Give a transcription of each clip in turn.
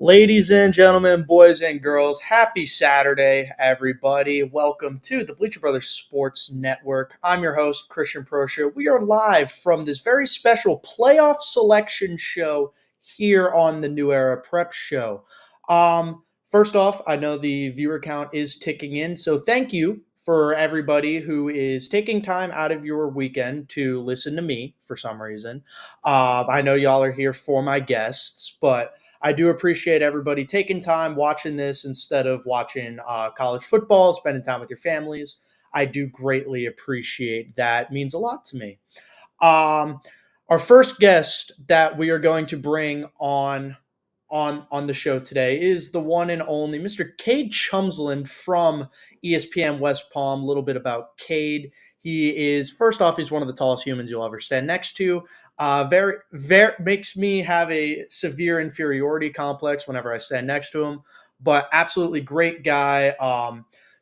Ladies and gentlemen, boys and girls, happy Saturday, everybody. Welcome to the Bleacher Brothers Sports Network. I'm your host, Christian Proscia. We are live from this very special playoff selection show here on the New Era Prep Show. First off, I know the viewer count is ticking in, so thank you for everybody who is taking time out of your weekend to listen to me for some reason. I know y'all are here for my guests, but I do appreciate everybody taking time watching this instead of watching college football, spending time with your families. I do greatly appreciate that. It means a lot to me. Our first guest that we are going to bring on the show today is the one and only Mr. Cade Chumsland from ESPN West Palm. A little bit about Cade. He is, first off, he's one of the tallest humans you'll ever stand next to. Very makes me have a severe inferiority complex whenever I stand next to him, but absolutely great guy.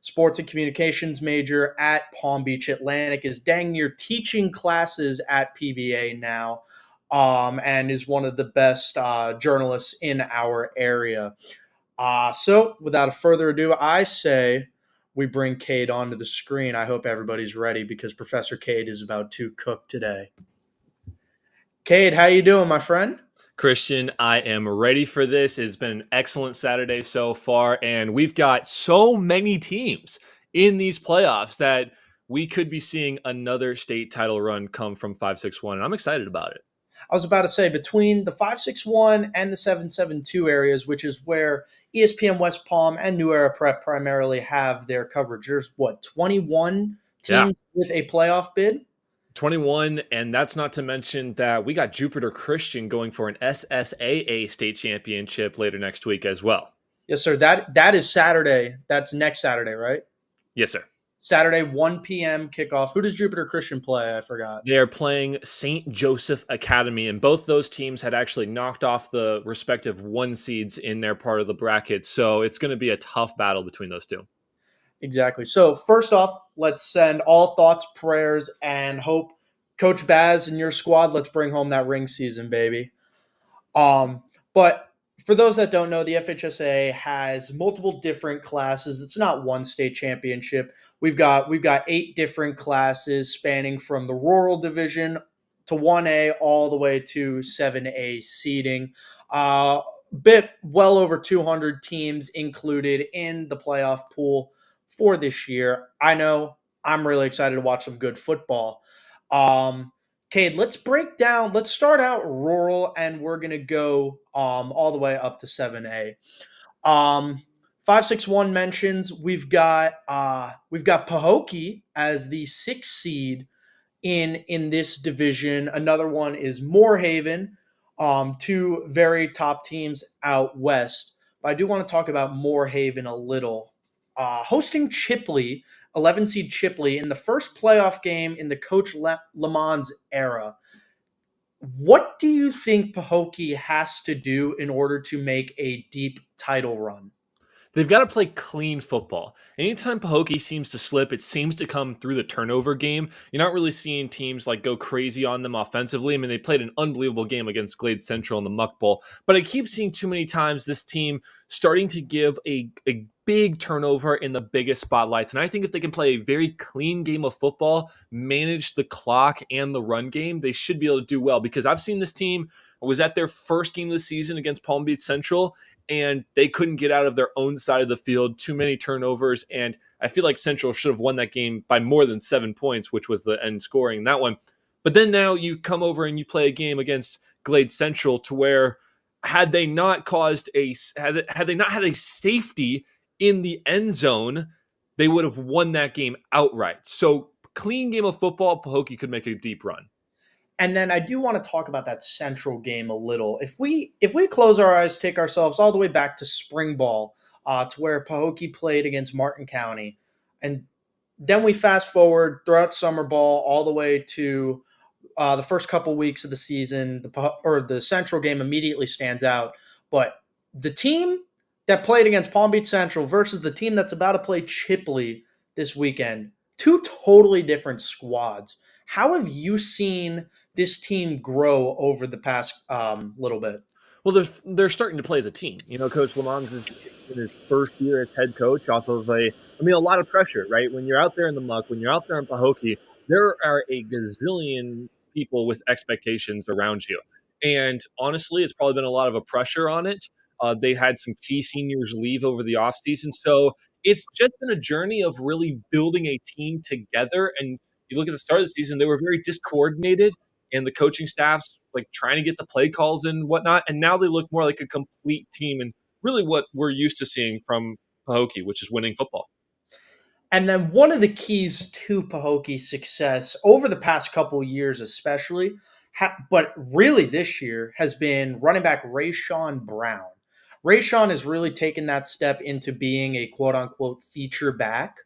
Sports and communications major at Palm Beach Atlantic, is dang near teaching classes at PBA now, and is one of the best journalists in our area. So without further ado, I say we bring Cade onto the screen. I hope everybody's ready because Professor Cade is about to cook today. Cade, how you doing, my friend? Christian, I am ready for this. It's been an excellent Saturday so far, and we've got so many teams in these playoffs that we could be seeing another state title run come from 561, and I'm excited about it. I was about to say, between the 561 and the 772 areas, which is where ESPN West Palm and New Era Prep primarily have their coverage, there's 21 teams with a playoff bid? 21, and that's not to mention that we got Jupiter Christian going for an FHSAA state championship later next week as well. Yes, sir. That is Saturday. That's next Saturday, right? Yes, sir. Saturday, 1 p.m. kickoff. Who does Jupiter Christian play? I forgot. They are playing St. Joseph Academy, and both those teams had actually knocked off the respective one seeds in their part of the bracket, so it's going to be a tough battle between those two. Exactly. So first off, let's send all thoughts, prayers, and hope. Coach Baz and your squad, let's bring home that ring season, baby. But for those that don't know, the FHSAA has multiple different classes. It's not one state championship. We've got 8 different classes spanning from the rural division to 1A all the way to 7A seeding. Bit well over 200 teams included in the playoff pool for this year. I know I'm really excited to watch some good football. Cade, let's start out rural, and we're going to go all the way up to 7A. 561 mentions, we've got Pahokee as the 6th seed in this division. Another one is Moorhaven, 2 very top teams out west. But I do want to talk about Moorhaven a little. Hosting Chipley, 11 seed Chipley, in the first playoff game in the Coach Lamond's era. What do you think Pahokee has to do in order to make a deep title run? They've got to play clean football. Anytime Pahokee seems to slip, it seems to come through the turnover game. You're not really seeing teams like go crazy on them offensively. I mean, they played an unbelievable game against Glade Central in the Muck Bowl, but I keep seeing too many times this team starting to give a big turnover in the biggest spotlights. And I think if they can play a very clean game of football, manage the clock and the run game, they should be able to do well, because I've seen this team. I was at their first game of the season against Palm Beach Central, and they couldn't get out of their own side of the field. Too many turnovers, and I feel like Central should have won that game by more than 7 points, which was the end scoring in that one. But then now you come over and you play a game against Glade Central to where had they not had they not had a safety in the end zone, they would have won that game outright. So clean game of football, Pahokee could make a deep run. And then I do want to talk about that Central game a little. If we close our eyes, take ourselves all the way back to spring ball, to where Pahokee played against Martin County, and then we fast forward throughout summer ball all the way to the first couple weeks of the season, the Central game immediately stands out. But the team that played against Palm Beach Central versus the team that's about to play Chipley this weekend, 2 totally different squads. How have you seen this team grow over the past little bit? Well, they're starting to play as a team. Coach Lamont is in his first year as head coach off of a lot of pressure, right? When you're out there in the muck, when you're out there in Pahokee, there are a gazillion people with expectations around you. And honestly, it's probably been a lot of a pressure on it. They had some key seniors leave over the offseason. So it's just been a journey of really building a team together. And you look at the start of the season, they were very discoordinated and the coaching staff's like trying to get the play calls and whatnot. And now they look more like a complete team and really what we're used to seeing from Pahokee, which is winning football. And then one of the keys to Pahoke's success over the past couple of years, especially, but really this year, has been running back Rayshawn Brown. Rayshawn has really taken that step into being a quote unquote feature back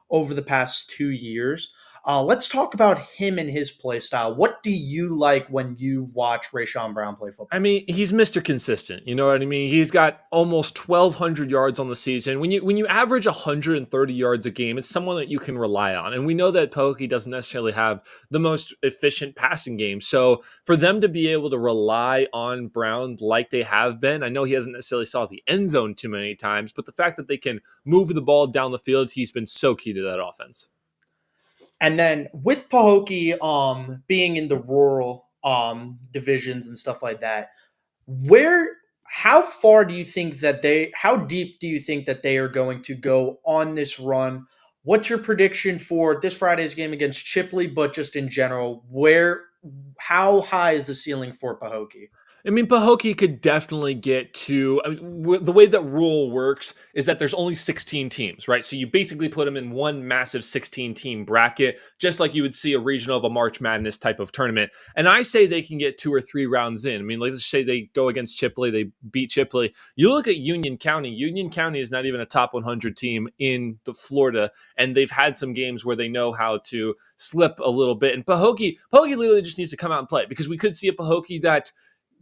over the past 2 years. Let's talk about him and his play style. What do you like when you watch Rayshawn Brown play I football? mean, he's Mr. Consistent. You know what I mean? He's got almost 1,200 yards on the season. When you average 130 yards a game, it's someone that you can rely on. And we know that Pahokee doesn't necessarily have the most efficient passing game. So for them to be able to rely on Brown like they have been, I know he hasn't necessarily saw the end zone too many times, but the fact that they can move the ball down the field, he's been so key to that offense. And then with Pahokee being in the rural divisions and stuff like that, where how far do you think that they how deep do you think that they are going to go on this run? What's your prediction for this Friday's game against Chipley, but just in general, where how high is the ceiling for Pahokee? I mean, Pahokee could definitely get to. I mean, the way that rule works is that there's only 16 teams, right? So you basically put them in one massive 16 team bracket, just like you would see a regional of a March Madness type of tournament. And I say they can get 2 or 3 rounds in. I mean, let's just say they go against Chipley, they beat Chipley. You look at Union County. Union County is not even a top 100 team in the Florida, and they've had some games where they know how to slip a little bit. And Pahokee literally just needs to come out and play because we could see a Pahokee that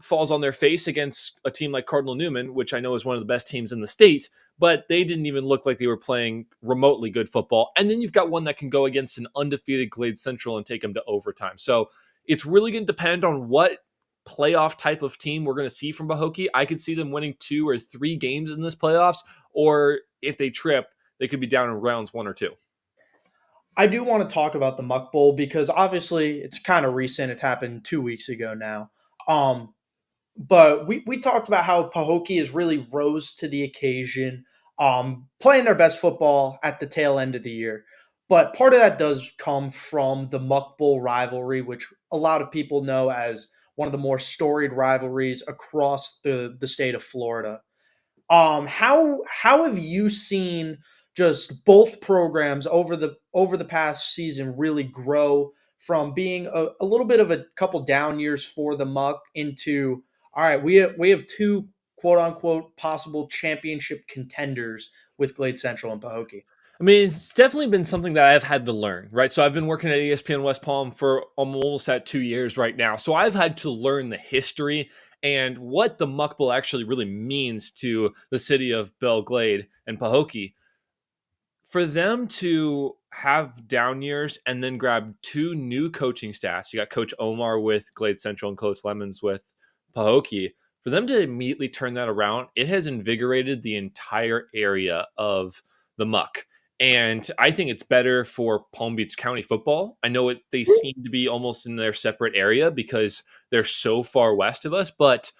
falls on their face against a team like Cardinal Newman, which I know is one of the best teams in the state, but they didn't even look like they were playing remotely good football. And then you've got one that can go against an undefeated Glade Central and take them to overtime. So it's really going to depend on what playoff type of team we're going to see from Pahokee. I could see them winning 2 or 3 games in this playoffs, or if they trip, they could be down in rounds 1 or 2. I do want to talk about the Muck Bowl because obviously it's kind of recent. It happened 2 weeks ago now. Um, But we talked about how Pahokee has really rose to the occasion, playing their best football at the tail end of the year. But part of that does come from the Muck Bowl rivalry, which a lot of people know as one of the more storied rivalries across the state of Florida. How have you seen just both programs over the past season really grow from being a little bit of a couple down years for the Muck into all right, we have two quote unquote possible championship contenders with Glade Central and Pahokee. I mean, it's definitely been something that I've had to learn, right? So I've been working at ESPN West Palm for almost at 2 years right now. So I've had to learn the history and what the Muck Bowl actually really means to the city of Belle Glade and Pahokee. For them to have down years and then grab 2 new coaching staffs, you got Coach Omar with Glade Central and Coach Lemons with Pahokee. For them to immediately turn that around, it has invigorated the entire area of the Muck. And I think it's better for Palm Beach County football. I know they seem to be almost in their separate area because they're so far west of us, but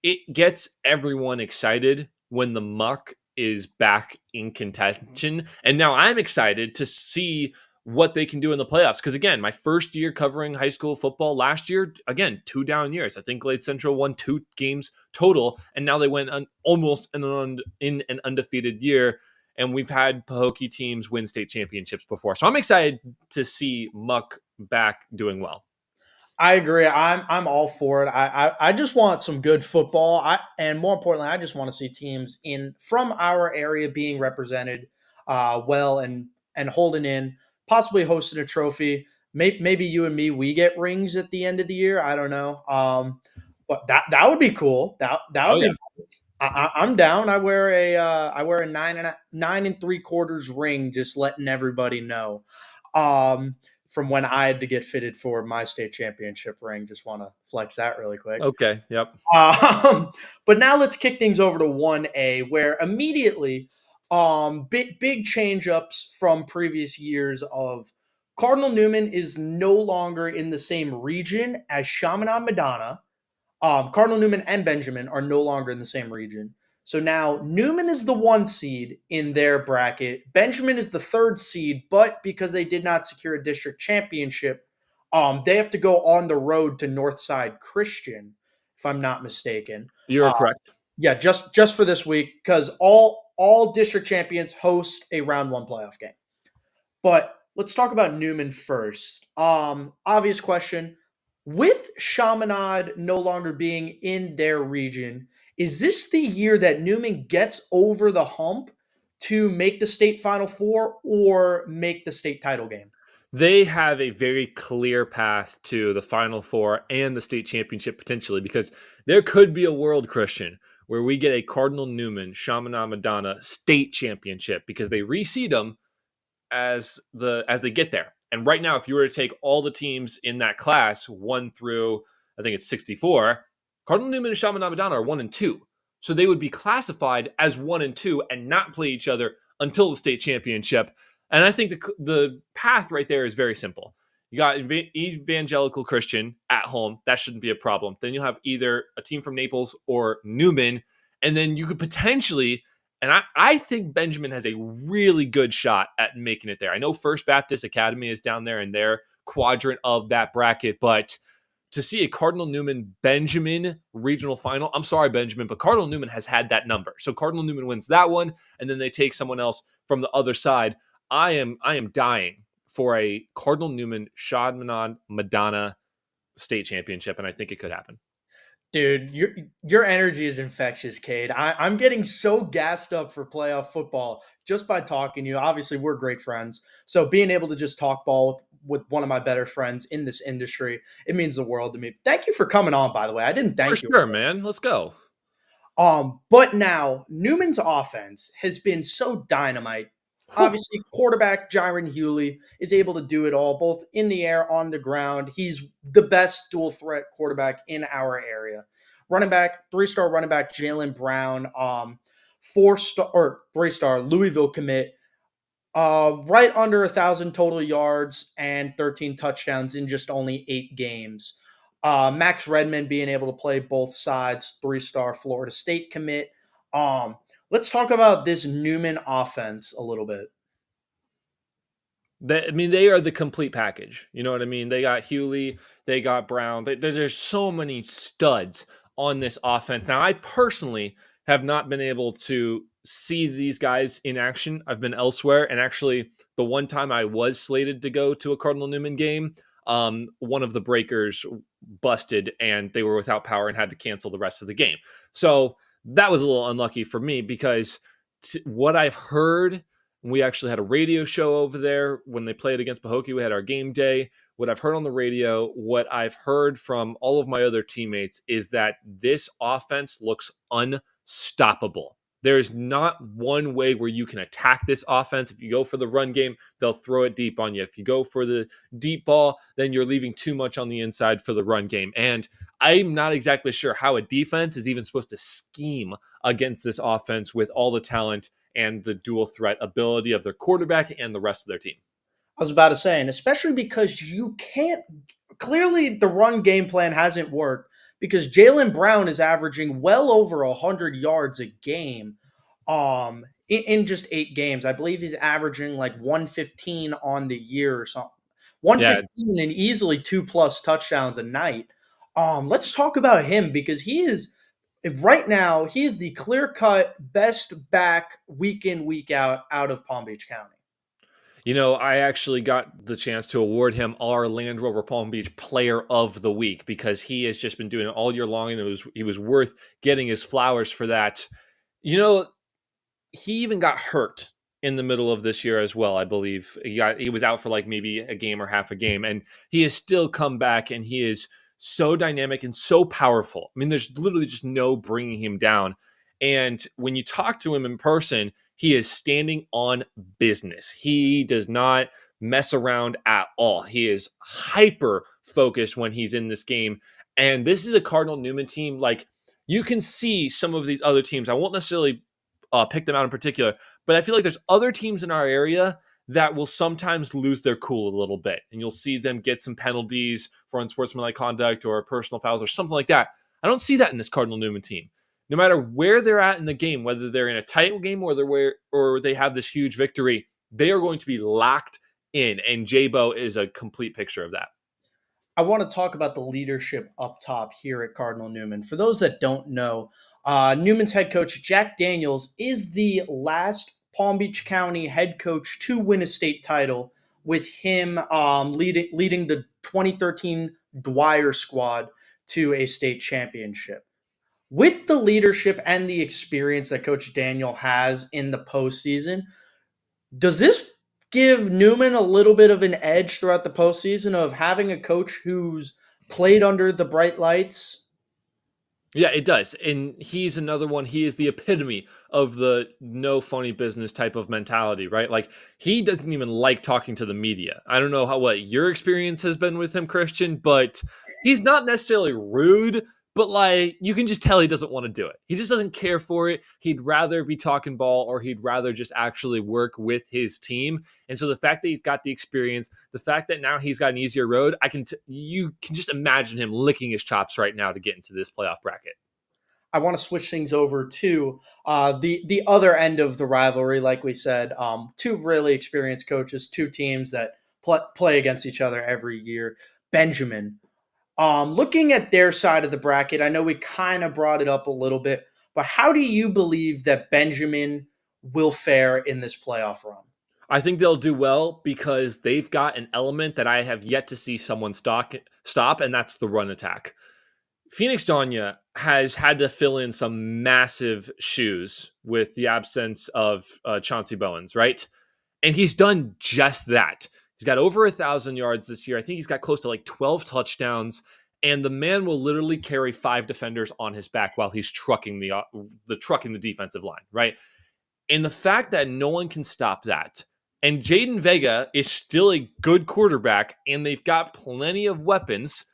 it gets everyone excited when the Muck is back in contention. And now I'm excited to see what they can do in the playoffs. Because again, my first year covering high school football last year, again, 2 down years. I think Glade Central won 2 games total, and now they went almost in an undefeated year. And we've had Pahokee teams win state championships before. So I'm excited to see Muck back doing well. I agree. I'm all for it. I just want some good football. And more importantly, I just want to see teams in from our area being represented well and holding in, possibly hosting a trophy. Maybe you and me we get rings at the end of the year. I don't know. But that would be cool. That Oh, would be. yeah. I'm down. I wear a 9 and 3/4 ring, just letting everybody know. Um, from when I had to get fitted for my state championship ring. Just want to flex that really quick. Okay. Yep. Um, but now let's kick things over to 1A, where immediately big change ups from previous years of Cardinal Newman is no longer in the same region as Chaminade Madonna. Cardinal Newman and Benjamin are no longer in the same region. So now Newman is the 1 seed in their bracket. Benjamin is the 3rd seed, but because they did not secure a district championship, they have to go on the road to Northside Christian, if I'm not mistaken. You're Uh, correct. yeah, just for this week, because all district champions host a round 1 playoff game. But let's talk about Newman first. Obvious question. With Chaminade no longer being in their region, is this the year that Newman gets over the hump to make the state Final Four or make the state title game? They have a very clear path to the Final Four and the state championship potentially, because there could be a world, Christian, where we get a Cardinal Newman, Chaminade Madonna state championship because they reseed them as they get there. And right now, if you were to take all the teams in that class, 1 through I think it's 64, Cardinal Newman and Chaminade Madonna are 1 and 2. So they would be classified as 1 and 2 and not play each other until the state championship. And I think the path right there is very simple. You got Evangelical Christian at home. That shouldn't be a problem. Then you'll have either a team from Naples or Newman. And then you could potentially, and I think Benjamin has a really good shot at making it there. I know First Baptist Academy is down there in their quadrant of that bracket, but to see a Cardinal Newman Benjamin regional final, I'm sorry, Benjamin, but Cardinal Newman has had that number. So Cardinal Newman wins that one, and then they take someone else from the other side. I am dying for a Cardinal Newman Chaminade Madonna state championship, and I think it could happen. Dude, your energy is infectious, Cade. I'm getting so gassed up for playoff football just by talking to you. Obviously, we're great friends. So being able to just talk ball with one of my better friends in this industry, it means the world to me. Thank you for coming on, by the way. I didn't For thank you. sure, man. Let's go. But now Newman's offense has been so dynamite. Obviously, quarterback Jiron Hewley is able to do it all, both in the air, on the ground. He's the best dual threat quarterback in our area. Running back, 3-star running back Jalen Brown, 4-star or 3-star Louisville commit, right under 1,000 total yards and 13 touchdowns in just only 8 games. Max Redmond being able to play both sides, 3-star Florida State commit. Let's talk about this Newman offense a little bit. They are the complete package. You know what I mean? They got Hewley, they got Brown. There's so many studs on this offense. Now, I personally have not been able to see these guys in action. I've been elsewhere, and actually, the one time I was slated to go to a Cardinal Newman game, one of the breakers busted, and they were without power and had to cancel the rest of the game. So that was a little unlucky for me because what I've heard. We actually had a radio show over there when they played against Pahokee. We had our game day. What I've heard on the radio, what I've heard from all of my other teammates is that this offense looks unstoppable. There's not one way where you can attack this offense. If you go for the run game, they'll throw it deep on you. If you go for the deep ball, then you're leaving too much on the inside for the run game. And I'm not exactly sure how a defense is even supposed to scheme against this offense with all the talent and the dual threat ability of their quarterback and the rest of their team. I was about to say, and especially because you can't clearly the run game plan hasn't worked because Jalen Brown is averaging well over 100 yards a game in just 8 games. I believe he's averaging like 115 on the year or something. 115 and easily 2+ touchdowns a night. Let's talk about him because he is right now, he is the clear-cut best back week in, week out of Palm Beach County. You know, I actually got the chance to award him our Land Rover Palm Beach Player of the Week because he has just been doing it all year long, and he was worth getting his flowers for that. You know, he even got hurt in the middle of this year as well, I believe. He was out for like maybe a game or half a game, and he has still come back, and he is so dynamic and so powerful. I mean, there's literally just no bringing him down. And when you talk to him in person, he is standing on business. He does not mess around at all. He is hyper focused when he's in this game. And this is a Cardinal Newman team. Like, you can see some of these other teams. I won't necessarily pick them out in particular, but I feel like there's other teams in our area that will sometimes lose their cool a little bit. And you'll see them get some penalties for unsportsmanlike conduct or personal fouls or something like that. I don't see that in this Cardinal Newman team. No matter where they're at in the game, whether they're in a tight game or they have this huge victory, they are going to be locked in. And J-Bo is a complete picture of that. I want to talk about the leadership up top here at Cardinal Newman. For those that don't know, Newman's head coach, Jack Daniels, is the last Palm Beach County head coach to win a state title, with him leading the 2013 Dwyer squad to a state championship. With the leadership and the experience that Coach Daniel has in the postseason, does this give Newman a little bit of an edge throughout the postseason of having a coach who's played under the bright lights? Yeah, it does. And he's another one. He is the epitome of the no funny business type of mentality, right? Like, he doesn't even like talking to the media. I don't know what your experience has been with him, Christian, but he's not necessarily rude, but like, you can just tell he doesn't want to do it. He just doesn't care for it. He'd rather be talking ball, or he'd rather just actually work with his team. And so the fact that he's got the experience, the fact that now he's got an easier road, you can just imagine him licking his chops right now to get into this playoff bracket. I want to switch things over to the other end of the rivalry. Like we said, two really experienced coaches, two teams that play against each other every year. Benjamin, looking at their side of the bracket, I know we kind of brought it up a little bit, but how do you believe that Benjamin will fare in this playoff run? I think they'll do well because they've got an element that I have yet to see someone stop, and that's the run attack. Phoenix Danya has had to fill in some massive shoes with the absence of Chauncey Bowens, right? And he's done just that. He's got over 1,000 yards this year. I think he's got close to like 12 touchdowns. And the man will literally carry 5 defenders on his back while he's trucking the defensive line, right? And the fact that no one can stop that, and Jaden Vega is still a good quarterback, and they've got plenty of weapons.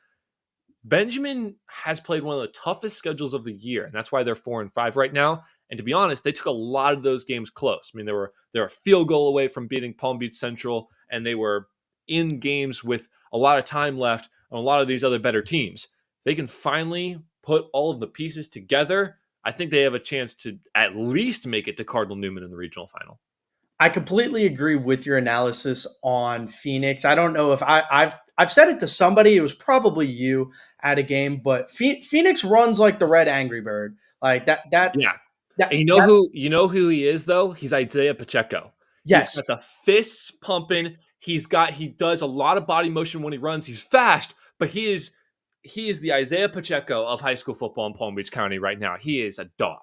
Benjamin has played one of the toughest schedules of the year, and that's why they're 4-5 right now. And to be honest, they took a lot of those games close. I mean, they were a field goal away from beating Palm Beach Central, and they were in games with a lot of time left on a lot of these other better teams. They can finally put all of the pieces together. I think they have a chance to at least make it to Cardinal Newman in the regional final. I completely agree with your analysis on Phoenix. I don't know if I've said it to somebody. It was probably you at a game, but Phoenix runs like the red Angry Bird. Like that. Yeah. That. And That's you know who he is though? He's Isaiah Pacheco. He's got yes. the fists pumping. He does a lot of body motion when he runs. He's fast, but he is the Isaiah Pacheco of high school football in Palm Beach County right now. He is a dog.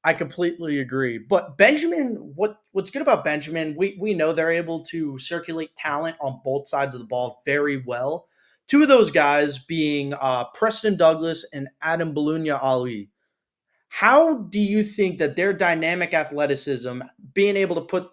I completely agree. But Benjamin, what's good about Benjamin, we know they're able to circulate talent on both sides of the ball very well. Two of those guys being Preston Douglas and Adam Balunya Ali. How do you think that their dynamic athleticism, being able to put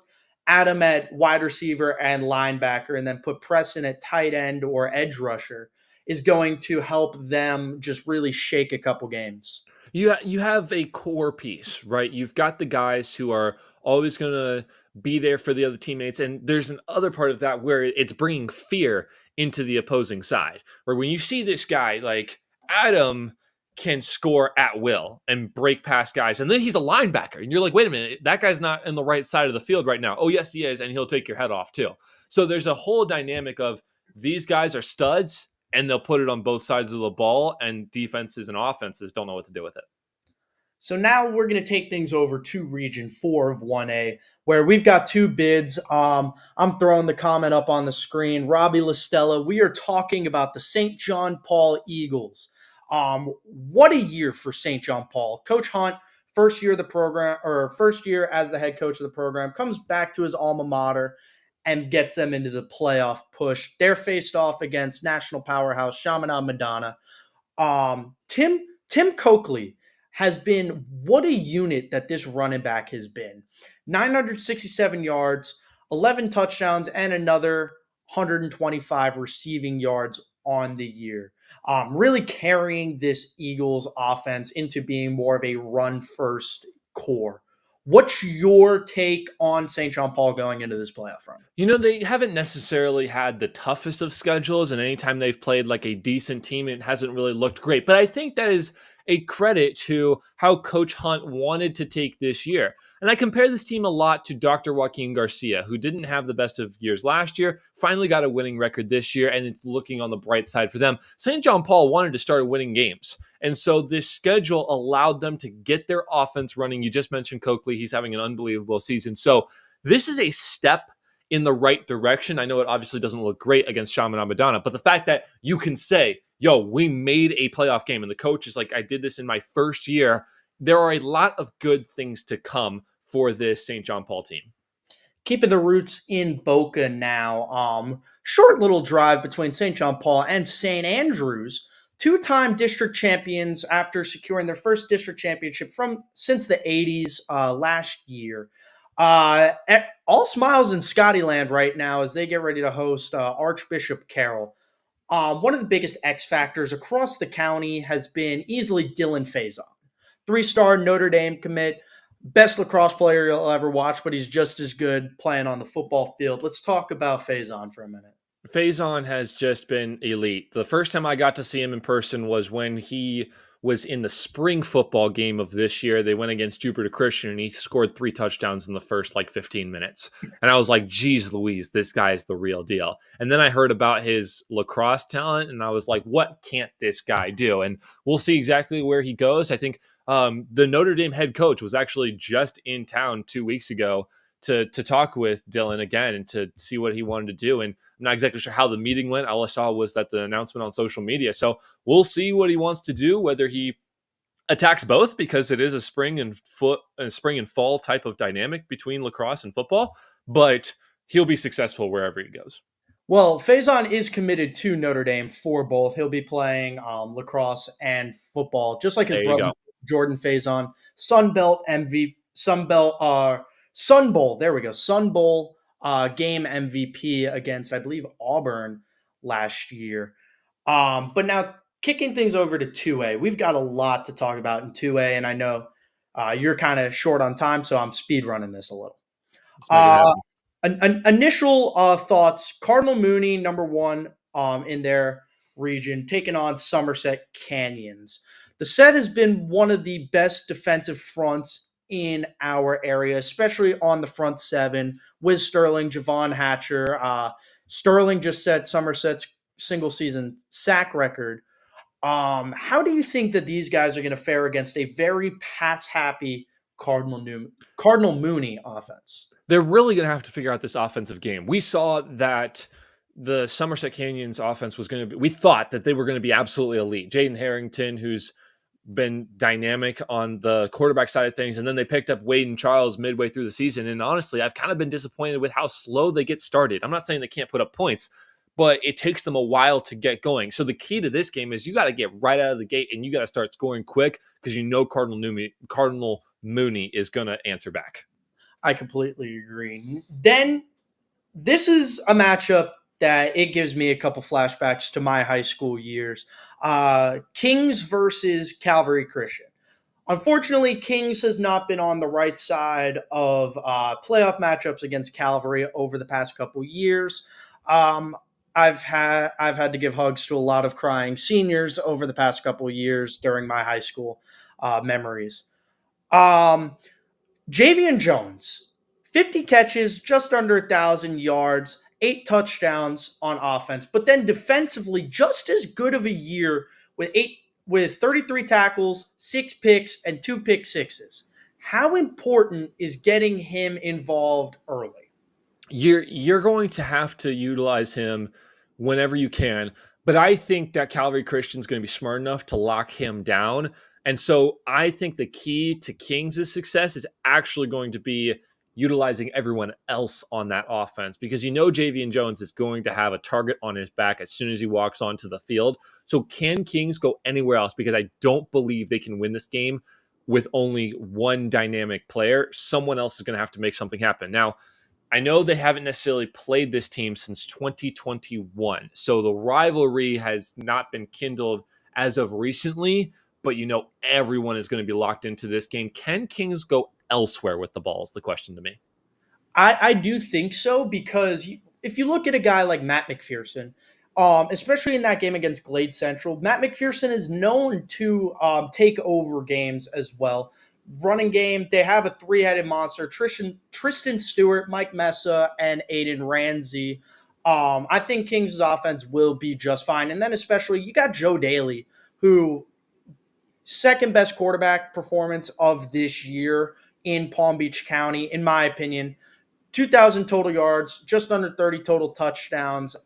Adam at wide receiver and linebacker, and then put Preston at tight end or edge rusher, is going to help them just really shake a couple games? You have a core piece, right? You've got the guys who are always going to be there for the other teammates, and there's an other part of that where it's bringing fear into the opposing side. Where when you see this guy like Adam can score at will and break past guys, and then he's a linebacker, and you're like, wait a minute, that guy's not in the right side of the field right now. Oh yes, he is, and he'll take your head off too. So there's a whole dynamic of these guys are studs, and they'll put it on both sides of the ball, and defenses and offenses don't know what to do with it. So now we're going to take things over to Region 4 of 1A, where we've got two bids. I'm throwing the comment up on the screen. Robbie Listella, we are talking about the St. John Paul Eagles. What a year for St. John Paul. Coach Hunt, first year of the program, or first year as the head coach of the program, comes back to his alma mater and gets them into the playoff push. They're faced off against national powerhouse Chaminade Madonna. Tim Coakley has been, what a unit that this running back has been. 967 yards, 11 touchdowns, and another 125 receiving yards on the year. Really carrying this Eagles offense into being more of a run first core. What's your take on St. John Paul going into this playoff run? They haven't necessarily had the toughest of schedules, and anytime they've played like a decent team, it hasn't really looked great. But I think that is a credit to how Coach Hunt wanted to take this year. And I compare this team a lot to Dr. Joaquin Garcia, who didn't have the best of years last year, finally got a winning record this year, and it's looking on the bright side for them. St. John Paul wanted to start winning games. And so this schedule allowed them to get their offense running. You just mentioned Coakley. He's having an unbelievable season. So this is a step in the right direction. I know it obviously doesn't look great against Shaman Amadana, but the fact that you can say, yo, we made a playoff game, and the coach is like, I did this in my first year. There are a lot of good things to come for this St. John Paul team. Keeping the roots in Boca now. Short little drive between St. John Paul and St. Andrews, two-time district champions after securing their first district championship since the 80s last year. All smiles in Scottyland right now as they get ready to host Archbishop Carroll. One of the biggest X factors across the county has been easily Dylan Faison, three-star Notre Dame commit, best lacrosse player you'll ever watch, but he's just as good playing on the football field. Let's talk about Faison for a minute. Faison has just been elite. The first time I got to see him in person was when he was in the spring football game of this year. They went against Jupiter Christian, and he scored 3 touchdowns in the first 15 minutes. And I was like, geez Louise, this guy is the real deal. And then I heard about his lacrosse talent, and I was like, what can't this guy do? And we'll see exactly where he goes. I think the Notre Dame head coach was actually just in town 2 weeks ago to talk with Dylan again and to see what he wanted to do. And I'm not exactly sure how the meeting went. All I saw was that the announcement on social media. So we'll see what he wants to do, whether he attacks both, because it is a spring and fall type of dynamic between lacrosse and football, but he'll be successful wherever he goes. Well, Faison is committed to Notre Dame for both. He'll be playing lacrosse and football, just like his brother Jordan Faison, Sun Bowl. There we go. Sun Bowl game MVP against, I believe, Auburn last year. But now kicking things over to 2A, we've got a lot to talk about in 2A, and I know you're kind of short on time, so I'm speed running this a little. Initial thoughts: Cardinal Mooney, number one in their region, taking on Somerset Canyons. The set has been one of the best defensive fronts in our area, especially on the front seven with Sterling, Javon Hatcher. Sterling just set Somerset's single season sack record. How do you think that these guys are going to fare against a very pass-happy Cardinal Mooney offense? They're really going to have to figure out this offensive game. We saw that the Somerset Canyons offense was going to be, we thought that they were going to be absolutely elite. Jaden Harrington, who's been dynamic on the quarterback side of things, and then they picked up Wade and Charles midway through the season. And honestly, I've kind of been disappointed with how slow they get started. I'm not saying they can't put up points, but it takes them a while to get going. So the key to this game is you got to get right out of the gate and you got to start scoring quick, because Cardinal Mooney is going to answer back. I completely agree. Then this is a matchup that it gives me a couple flashbacks to my high school years. Kings versus Calvary Christian. Unfortunately, Kings has not been on the right side of playoff matchups against Calvary over the past couple years. I've had to give hugs to a lot of crying seniors over the past couple years during my high school memories. Javian Jones, 50 catches, just under 1,000 yards, 8 touchdowns on offense, but then defensively just as good of a year with 33 tackles, 6 picks, and 2 pick sixes. How important is getting him involved early? You're going to have to utilize him whenever you can, but I think that Calvary Christian's going to be smart enough to lock him down. And so I think the key to Kings' success is actually going to be utilizing everyone else on that offense, because Javian Jones is going to have a target on his back as soon as he walks onto the field. So can Kings go anywhere else? Because I don't believe they can win this game with only one dynamic player. Someone else is going to have to make something happen. Now, I know they haven't necessarily played this team since 2021. So the rivalry has not been kindled as of recently, but everyone is going to be locked into this game. Can Kings go elsewhere with the ball is the question to me. I do think so because if you look at a guy like Matt McPherson, especially in that game against Glade Central, Matt McPherson is known to take over games as well. Running game, they have a three-headed monster: Tristan Stewart, Mike Mesa, and Aiden Ramsey. I think Kings' offense will be just fine. And then especially you got Joe Daly, who second best quarterback performance of this year in Palm Beach County, in my opinion. 2,000 total yards, just under 30 total touchdowns.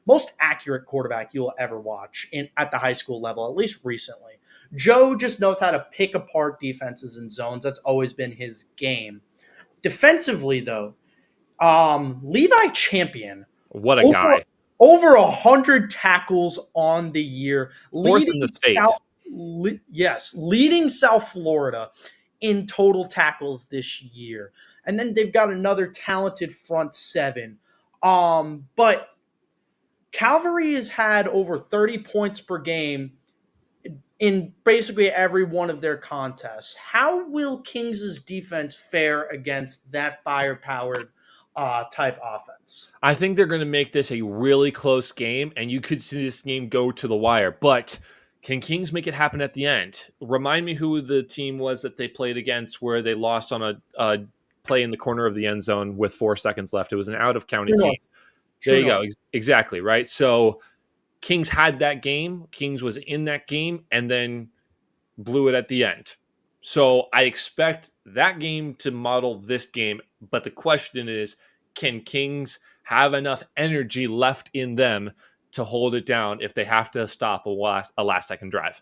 Most accurate quarterback you'll ever watch at the high school level, at least recently. Joe just knows how to pick apart defenses and zones. That's always been his game. Defensively, though, Levi Champion, What a over guy. over 100 tackles on the year, Fourth in the state. leading South Florida in total tackles this year. And then they've got another talented front seven. But Calvary has had over 30 points per game in basically every one of their contests. How will Kings' defense fare against that firepowered type offense? I think they're going to make this a really close game, and you could see this game go to the wire. But can Kings make it happen at the end? Remind me who the team was that they played against where they lost on a play in the corner of the end zone with 4 seconds left. It was an out-of-county True team. North. There True you go. North. Exactly, right? So Kings had that game. Kings was in that game and then blew it at the end. So I expect that game to model this game. But the question is, can Kings have enough energy left in them to hold it down if they have to stop a last-second drive?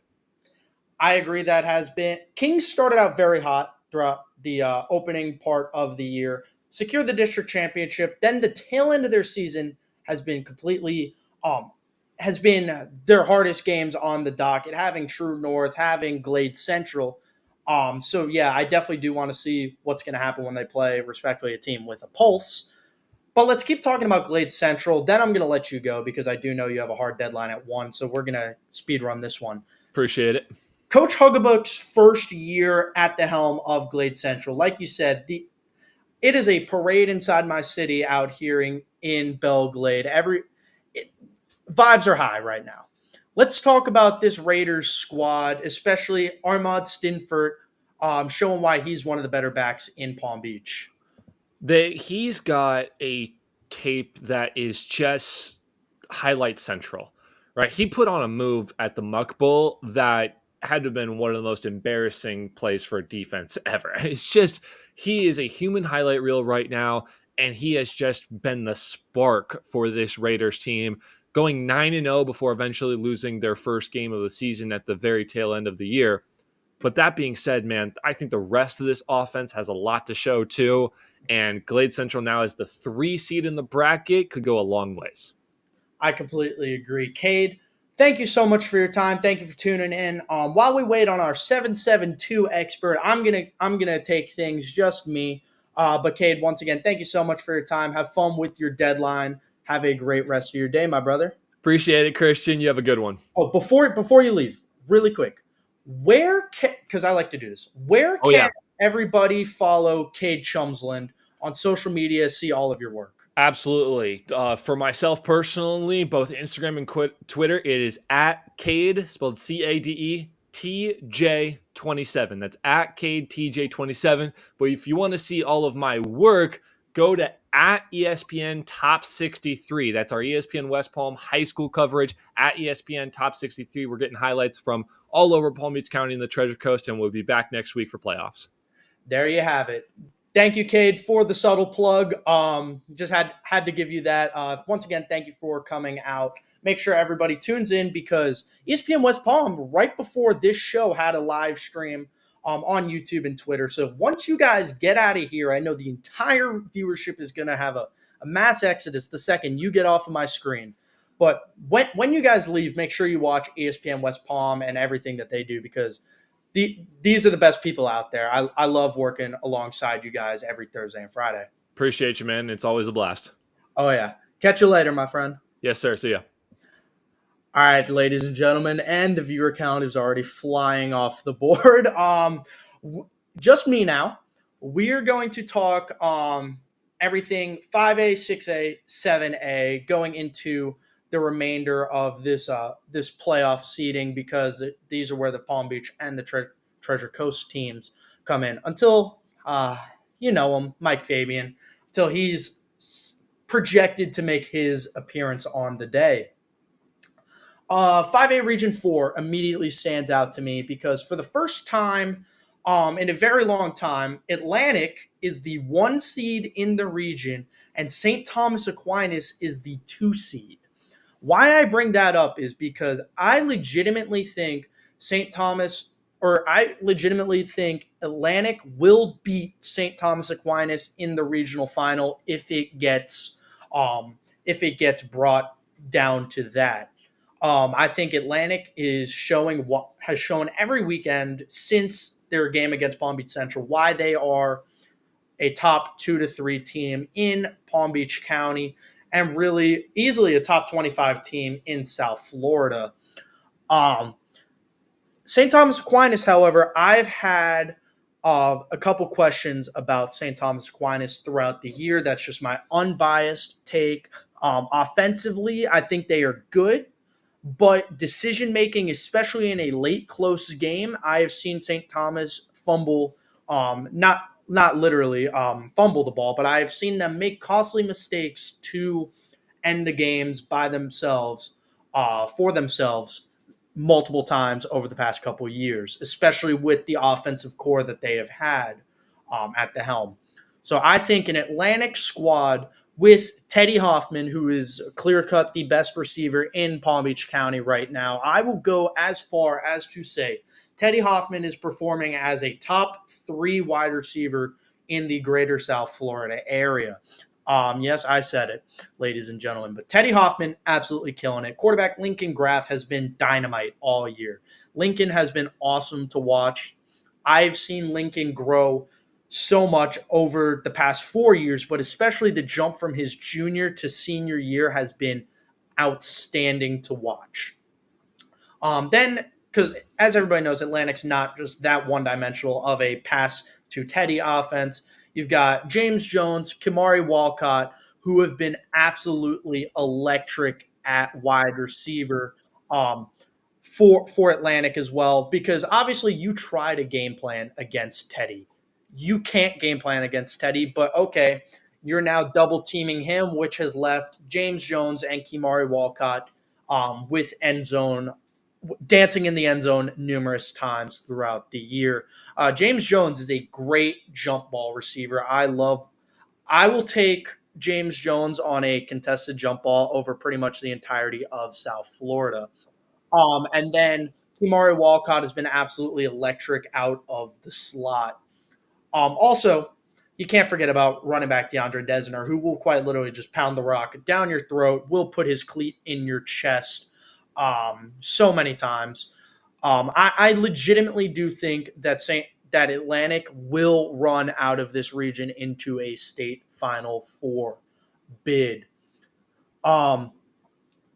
I agree that has been. Kings started out very hot throughout the opening part of the year, secured the district championship. Then the tail end of their season has been completely has been their hardest games on the docket, having True North, having Glade Central. So yeah, I definitely do want to see what's going to happen when they play, respectively, a team with a pulse. But let's keep talking about Glade Central. Then I'm going to let you go because I do know you have a hard deadline at 1, so we're going to speed run this one. Appreciate it. Coach Hugabook's first year at the helm of Glade Central. Like you said, it is a parade inside my city out here in Belle Glade. Vibes are high right now. Let's talk about this Raiders squad, especially Armand Stinford, showing why he's one of the better backs in Palm Beach. He's got a tape that is just highlight central, right? He put on a move at the Muck Bowl that had to have been one of the most embarrassing plays for a defense ever. It's just, he is a human highlight reel right now, and he has just been the spark for this Raiders team, going 9-0 before eventually losing their first game of the season at the very tail end of the year. But that being said, man, I think the rest of this offense has a lot to show too. And Glade Central now as the 3 seed in the bracket could go a long ways. I completely agree. Cade, thank you so much for your time. Thank you for tuning in. While we wait on our 772 expert, I'm gonna take things just me. But Cade, once again, thank you so much for your time. Have fun with your deadline. Have a great rest of your day, my brother. Appreciate it, Christian. You have a good one. Oh, before you leave, really quick, because I like to do this, where can everybody follow Cade Chumsland on social media, see all of your work? Absolutely. For myself personally, both Instagram and Twitter, it is at Cade, spelled CADE, TJ27. That's at Cade TJ27. But if you want to see all of my work, go to at ESPN Top 63. That's our ESPN West Palm high school coverage at ESPN Top 63. We're getting highlights from all over Palm Beach County and the Treasure Coast, and we'll be back next week for playoffs. There you have it. Thank you, Cade, for the subtle plug. Just had to give you that. Once again, thank you for coming out. Make sure everybody tunes in because ESPN West Palm, right before this show, had a live stream on YouTube and Twitter. So once you guys get out of here, I know the entire viewership is going to have a mass exodus the second you get off of my screen. But when you guys leave, make sure you watch ESPN West Palm and everything that they do because these are the best people out there. I love working alongside you guys every Thursday and Friday. Appreciate you, man. It's always a blast. Oh, yeah. Catch you later, my friend. Yes, sir. See ya. All right, ladies and gentlemen, and the viewer count is already flying off the board. Just me now. We are going to talk everything 5A, 6A, 7A going into the remainder of this playoff seeding because these are where the Palm Beach and the Treasure Coast teams come in. Until you know him, Mike Fabian, until he's projected to make his appearance on the day. 5A Region 4 immediately stands out to me because for the first time in a very long time, Atlantic is the 1 seed in the region and St. Thomas Aquinas is the 2 seed. Why I bring that up is because I legitimately think Atlantic will beat St. Thomas Aquinas in the regional final if it gets brought down to that. I think Atlantic is showing what has shown every weekend since their game against Palm Beach Central why they are a top 2 to 3 team in Palm Beach County and really easily a top 25 team in South Florida. St. Thomas Aquinas, however, I've had a couple questions about St. Thomas Aquinas throughout the year. That's just my unbiased take. Offensively, I think they are good. But decision making, especially in a late close game, I have seen St. Thomas fumble, not literally fumble the ball, but I have seen them make costly mistakes to end the games by themselves, for themselves, multiple times over the past couple of years, especially with the offensive core that they have had at the helm. So I think an Atlantic squad with Teddy Hoffman, who is clear-cut the best receiver in Palm Beach County right now, I will go as far as to say Teddy Hoffman is performing as a top 3 wide receiver in the greater South Florida area. Yes, I said it, ladies and gentlemen. But Teddy Hoffman, absolutely killing it. Quarterback Lincoln Graff has been dynamite all year. Lincoln has been awesome to watch. I've seen Lincoln grow so much over the past 4 years, but especially the jump from his junior to senior year has been outstanding to watch. Then, because as everybody knows, Atlantic's not just that one-dimensional of a pass to Teddy offense. You've got James Jones, Kamari Walcott, who have been absolutely electric at wide receiver for Atlantic as well, because obviously you try to game plan against Teddy. You can't game plan against Teddy, but okay, you're now double teaming him, which has left James Jones and Kamari Walcott with end zone dancing in the end zone numerous times throughout the year. James Jones is a great jump ball receiver. I will take James Jones on a contested jump ball over pretty much the entirety of South Florida. And then Kamari Walcott has been absolutely electric out of the slot. Also, you can't forget about running back DeAndre Desner, who will quite literally just pound the rock down your throat, will put his cleat in your chest so many times. I legitimately do think that Atlantic will run out of this region into a state Final Four bid.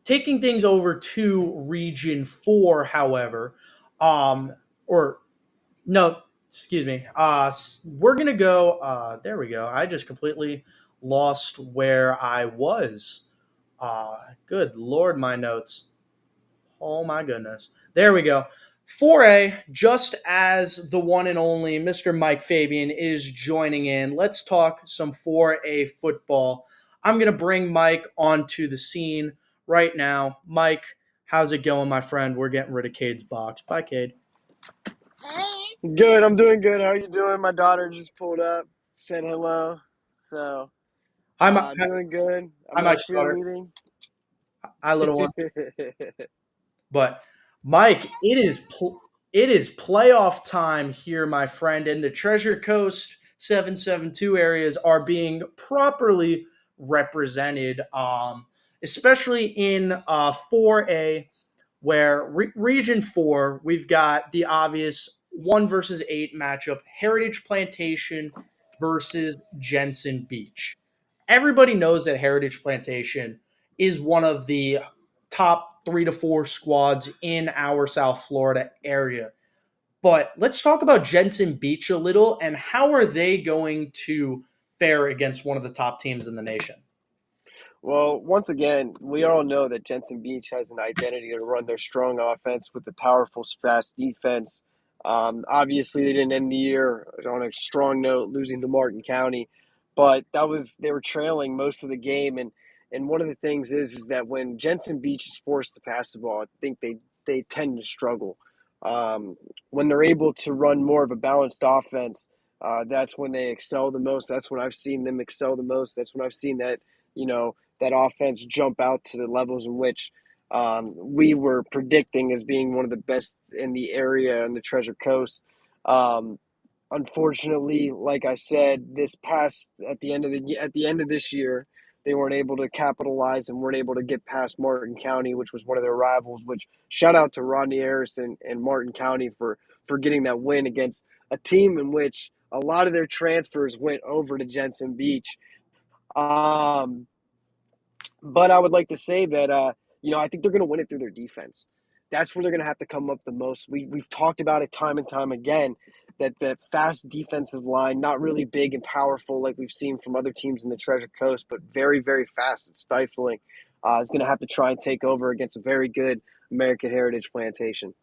Taking things over to Region 4, however, or no, excuse me. We're going to go, there we go. I just completely lost where I was. Good Lord, my notes. Oh my goodness. There we go. 4A, just as the one and only Mr. Mike Fabian is joining in, let's talk some 4A football. I'm going to bring Mike onto the scene right now. Mike, how's it going, my friend? We're getting rid of Cade's box. Bye, Cade. Good, I'm doing good. How are you doing? My daughter just pulled up, said hello. So, doing good. Hi, I'm Mike not Stutter. cheerleading. Hi, little one. But Mike, it is playoff time here, my friend, and the Treasure Coast 772 areas are being properly represented, especially in 4A, where Region 4, we've got the obvious 1 versus 8 matchup, Heritage Plantation versus Jensen Beach. Everybody knows that Heritage Plantation is one of the top 3 to 4 squads in our South Florida area. But let's talk about Jensen Beach a little, and how are they going to fare against one of the top teams in the nation? Well, once again, we all know that Jensen Beach has an identity to run their strong offense with a powerful, fast defense. Obviously, they didn't end the year on a strong note, losing to Martin County, but they were trailing most of the game. And one of the things is that when Jensen Beach is forced to pass the ball, I think they tend to struggle. When they're able to run more of a balanced offense, that's when they excel the most. That's when I've seen them excel the most. That's when I've seen that you know that offense jump out to the levels in which we were predicting as being one of the best in the area in the Treasure Coast. Um, Unfortunately, like I said, this past at the end of this year, they weren't able to capitalize and weren't able to get past Martin County, which was one of their rivals. Which shout out to Rodney Harrison and Martin County for getting that win against a team in which a lot of their transfers went over to Jensen Beach. Um, but I would like to say that I think they're going to win it through their defense. That's where they're going to have to come up the most. We've talked about it time and time again that the fast defensive line, not really big and powerful like we've seen from other teams in the Treasure Coast, but very very fast and stifling, is going to have to try and take over against a very good American Heritage Plantation.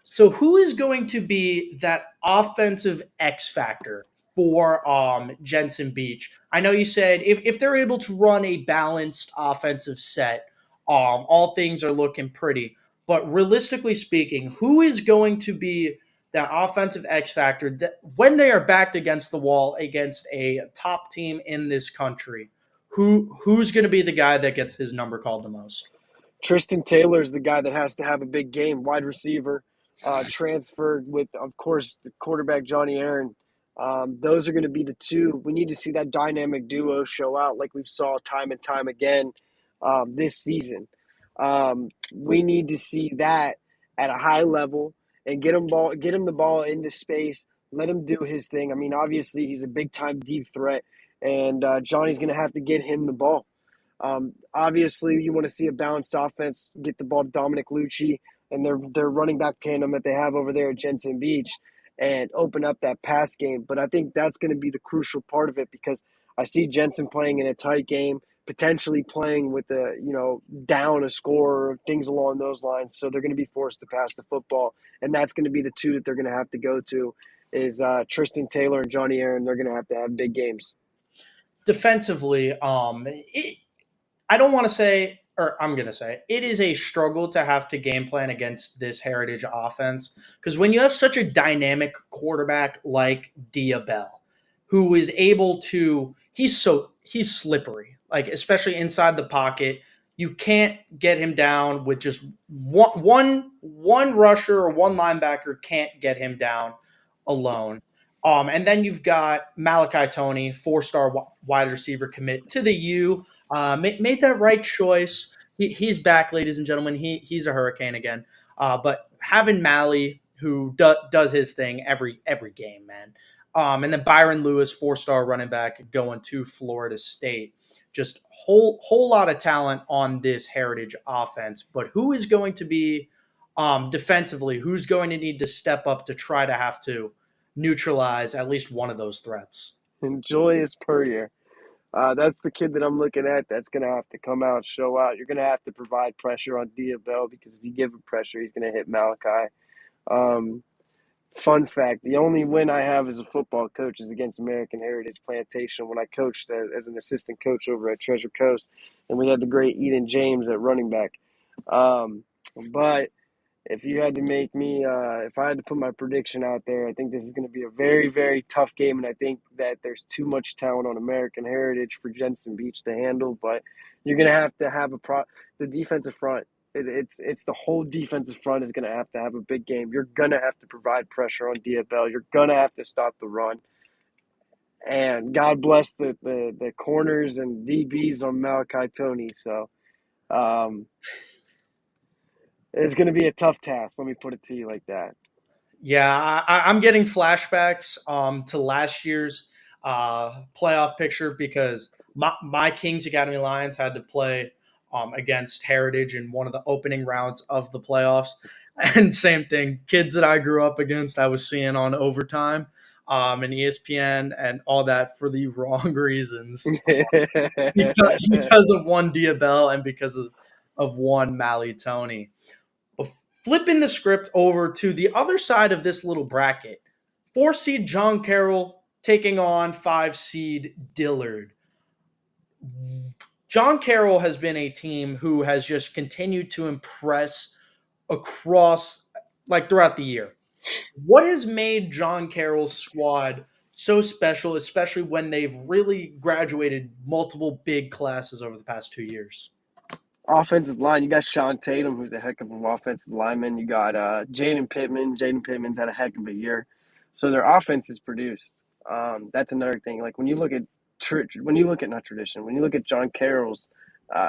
So who is going to be that offensive X factor for Jensen Beach? I know you said if they're able to run a balanced offensive set, all things are looking pretty. But realistically speaking, who is going to be that offensive X factor that when they are backed against the wall against a top team in this country? Who's going to be the guy that gets his number called the most? Tristan Taylor is the guy that has to have a big game, wide receiver, transferred with, of course, the quarterback Johnny Aaron. Those are going to be the two. We need to see that dynamic duo show out like we've saw time and time again this season. We need to see that at a high level and get him the ball into space, let him do his thing. I mean, obviously he's a big time deep threat, and Johnny's going to have to get him the ball. Obviously, you want to see a balanced offense, get the ball to Dominic Lucci and their running back tandem that they have over there at Jensen Beach and open up that pass game. But I think that's going to be the crucial part of it because I see Jensen playing in a tight game, potentially playing with down a score or things along those lines. So they're going to be forced to pass the football. And that's going to be the two that they're going to have to go to is Tristan Taylor and Johnny Aaron. They're going to have big games. Defensively, I don't want to say, or I'm going to say, it is a struggle to have to game plan against this Heritage offense because when you have such a dynamic quarterback like Diabell, who is able to, he's slippery, like especially inside the pocket. You can't get him down with just one rusher or one linebacker can't get him down alone. And then you've got Malachi Tony, 4-star wide receiver commit to the U. Made that right choice. He's back, ladies and gentlemen. He's a hurricane again. But having Mally, who does his thing every game, man. And then Byron Lewis, 4-star running back, going to Florida State. Just whole lot of talent on this Heritage offense. But who is going to be defensively? Who's going to need to step up to try to have to neutralize at least one of those threats? And Julius Puryear. That's the kid that I'm looking at. That's going to have to come out, show out. You're going to have to provide pressure on Diabell because if you give him pressure, he's going to hit Malachi. Um, Fun fact, the only win I have as a football coach is against American Heritage Plantation when I coached as an assistant coach over at Treasure Coast, and we had the great Eden James at running back. But if you had to make me, if I had to put my prediction out there, I think this is going to be a very, very tough game, and I think that there's too much talent on American Heritage for Jensen Beach to handle. But you're going to have the defensive front. It's the whole defensive front is going to have a big game. You're going to have to provide pressure on Diabell. You're going to have to stop the run. And God bless the corners and DBs on Malachi Tony. So it's going to be a tough task. Let me put it to you like that. Yeah, I'm getting flashbacks to last year's playoff picture because my Kings Academy Lions had to play against Heritage in one of the opening rounds of the playoffs. And same thing, kids that I grew up against, I was seeing on Overtime and ESPN and all that for the wrong reasons because of one Diabell and because of one Mally Tony. But flipping the script over to the other side of this little bracket, 4 seed John Carroll taking on 5 seed Dillard. John Carroll has been a team who has just continued to impress across, like, throughout the year. What has made John Carroll's squad so special, especially when they've really graduated multiple big classes over the past 2 years? Offensive line, you got Sean Tatum, who's a heck of an offensive lineman. You got Jaden Pittman. Jaden Pittman's had a heck of a year. So their offense is produced. That's another thing. Like when you look at not tradition, when you look at John Carroll's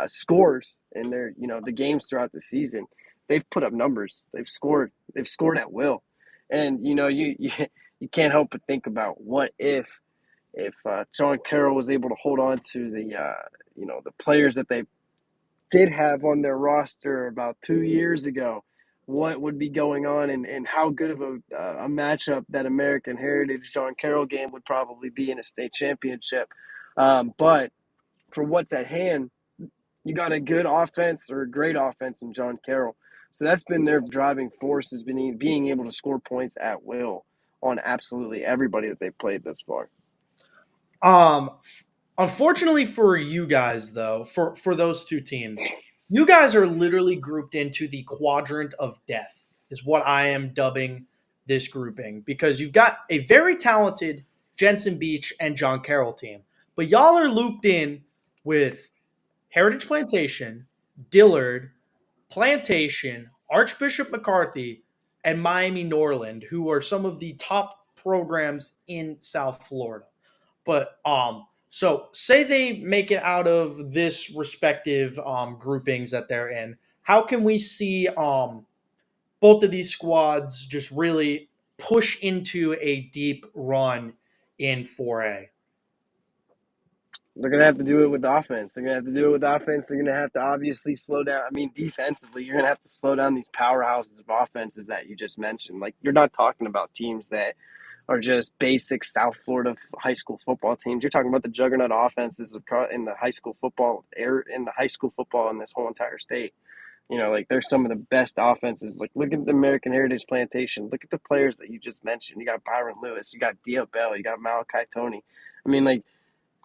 scores in their the games throughout the season, they've put up numbers. They've scored. They've scored at will, and you can't help but think about what if John Carroll was able to hold on to the players that they did have on their roster about 2 years ago, what would be going on and how good of a matchup that American Heritage John Carroll game would probably be in a state championship. But for what's at hand, you got a good offense or a great offense in John Carroll. So that's been their driving force, has been being able to score points at will on absolutely everybody that they've played thus far. Um, Unfortunately for you guys, though, for those two teams, you guys are literally grouped into the quadrant of death, is what I am dubbing this grouping, because you've got a very talented Jensen Beach and John Carroll team, but y'all are looped in with Heritage Plantation, Dillard, Plantation, Archbishop McCarthy, and Miami Norland, who are some of the top programs in South Florida. But so say they make it out of this respective groupings that they're in. How can we see both of these squads just really push into a deep run in 4A? They're going to have to do it with offense. They're going to have to do it with offense. They're going to have to obviously slow down. I mean, defensively, you're going to have to slow down these powerhouses of offenses that you just mentioned. Like, you're not talking about teams that are just basic South Florida high school football teams. You're talking about the juggernaut offenses in the high school football in this whole entire state. Like there's some of the best offenses. Like look at the American Heritage Plantation. Look at the players that you just mentioned. You got Byron Lewis. You got Dio Bell. You got Malachi Tony. I mean, like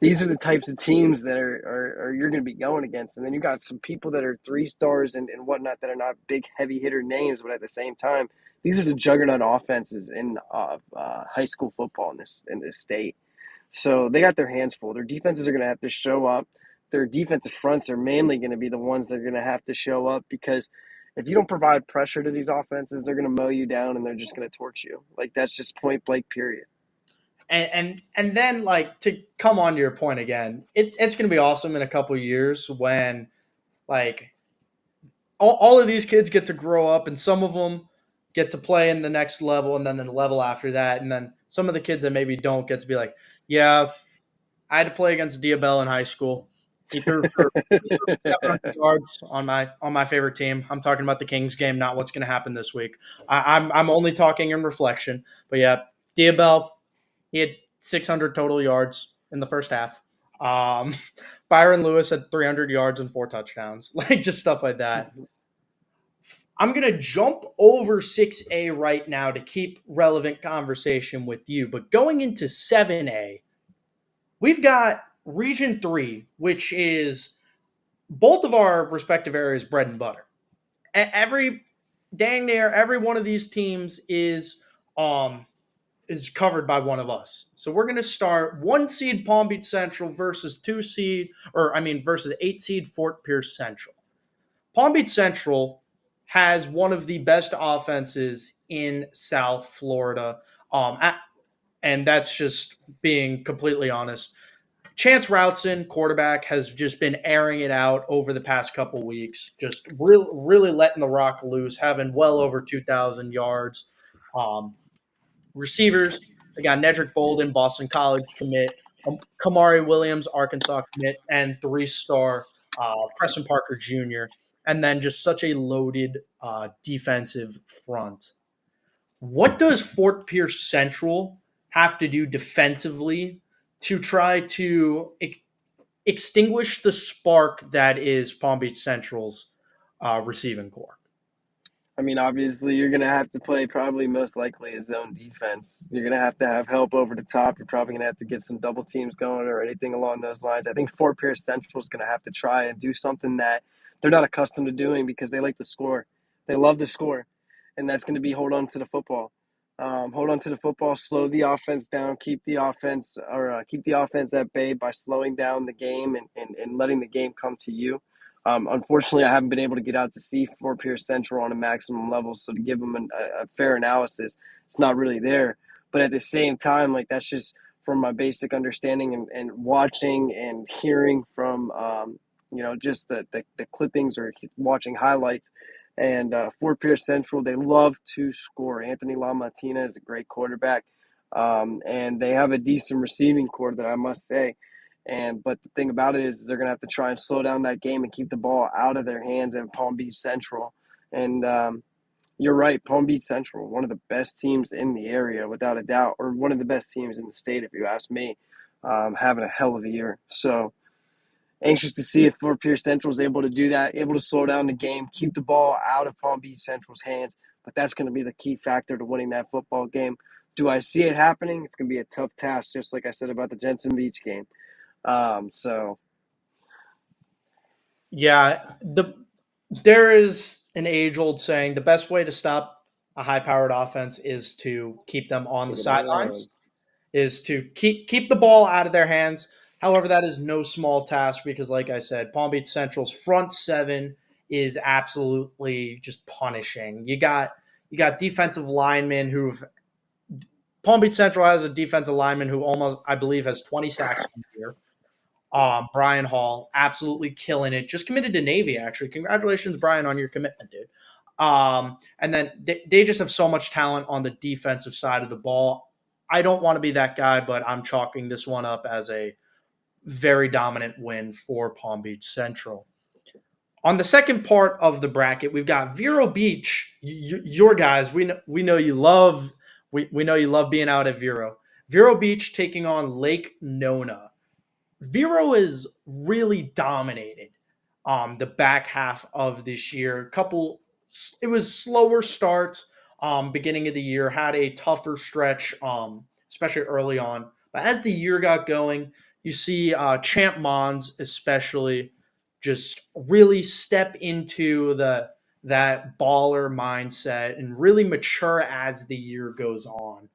these are the types of teams that are you're going to be going against. And then you got some people that are 3 stars and whatnot that are not big heavy hitter names, but at the same time, these are the juggernaut offenses in high school football in this state. So they got their hands full. Their defenses are going to have to show up. Their defensive fronts are mainly going to be the ones that are going to have to show up because if you don't provide pressure to these offenses, they're going to mow you down and they're just going to torch you. Like that's just point blank period. And then, like, to come on to your point again, it's going to be awesome in a couple of years when, like, all of these kids get to grow up and some of them get to play in the next level and then the level after that. And then some of the kids that maybe don't get to be like, yeah, I had to play against Diabell in high school. He threw for 700 yards on my favorite team. I'm talking about the Kings game, not what's going to happen this week. I'm only talking in reflection. But yeah, Diabell, he had 600 total yards in the first half. Byron Lewis had 300 yards and 4 touchdowns, like just stuff like that. I'm going to jump over 6A right now to keep relevant conversation with you. But going into 7A, we've got Region 3, which is both of our respective areas' bread and butter. Dang near every one of these teams is covered by one of us. So we're going to start 1 seed Palm Beach Central versus 8 seed Fort Pierce Central. Palm Beach Central has one of the best offenses in South Florida. And that's just being completely honest. Chance Routson, quarterback, has just been airing it out over the past couple weeks, just really letting the rock loose, having well over 2,000 yards. Receivers, They got Nedrick Bolden, Boston College commit, Kamari Williams, Arkansas commit, and three-star Preston Parker Jr., and then just such a loaded defensive front. What does Fort Pierce Central have to do defensively to try to extinguish the spark that is Palm Beach Central's receiving core? I mean, obviously, you're going to have to play probably most likely a zone defense. You're going to have help over the top. You're probably going to have to get some double teams going or anything along those lines. I think Fort Pierce Central is going to have to try and do something that they're not accustomed to doing because they like to score. They love to score, and that's going to be hold on to the football. Hold on to the football, slow the offense down, keep the offense at bay by slowing down the game and letting the game come to you. Unfortunately, I haven't been able to get out to see Fort Pierce Central on a maximum level, so to give them a fair analysis, it's not really there. But at the same time, like that's just from my basic understanding and watching and hearing from, just the clippings or watching highlights. And Fort Pierce Central, they love to score. Anthony LaMattina is a great quarterback, and they have a decent receiving core that I must say. But the thing about it is they're going to have to try and slow down that game and keep the ball out of their hands at Palm Beach Central. And you're right, Palm Beach Central, one of the best teams in the area, without a doubt, or one of the best teams in the state, if you ask me, having a hell of a year. So anxious to see if Fort Pierce Central is able to do that, able to slow down the game, keep the ball out of Palm Beach Central's hands. But that's going to be the key factor to winning that football game. Do I see it happening? It's going to be a tough task, just like I said about the Jensen Beach game. So Yeah, there is an age-old saying: the best way to stop a high-powered offense is to keep them on the take it on. sidelines, is to keep the ball out of their hands. However, that is no small task because, like I said, Palm Beach Central's front seven is absolutely just punishing. You got defensive linemen who've Palm Beach Central has a defensive lineman who almost, I believe, has 20 sacks a year. Brian Hall, absolutely killing it. Just committed to Navy, actually. Congratulations, Brian, on your commitment, dude. And then they just have so much talent on the defensive side of the ball. I don't want to be that guy, but I'm chalking this one up as a very dominant win for Palm Beach Central. On the second part of the bracket, we've got Vero Beach. Your guys, we know you love we know you love being out at Vero. Vero Beach taking on Lake Nona. Vero is really dominated the back half of this year. It was slower starts beginning of the year, had a tougher stretch, especially early on. But as the year got going, you see Champ Mons especially just really step into that baller mindset and really mature as the year goes on.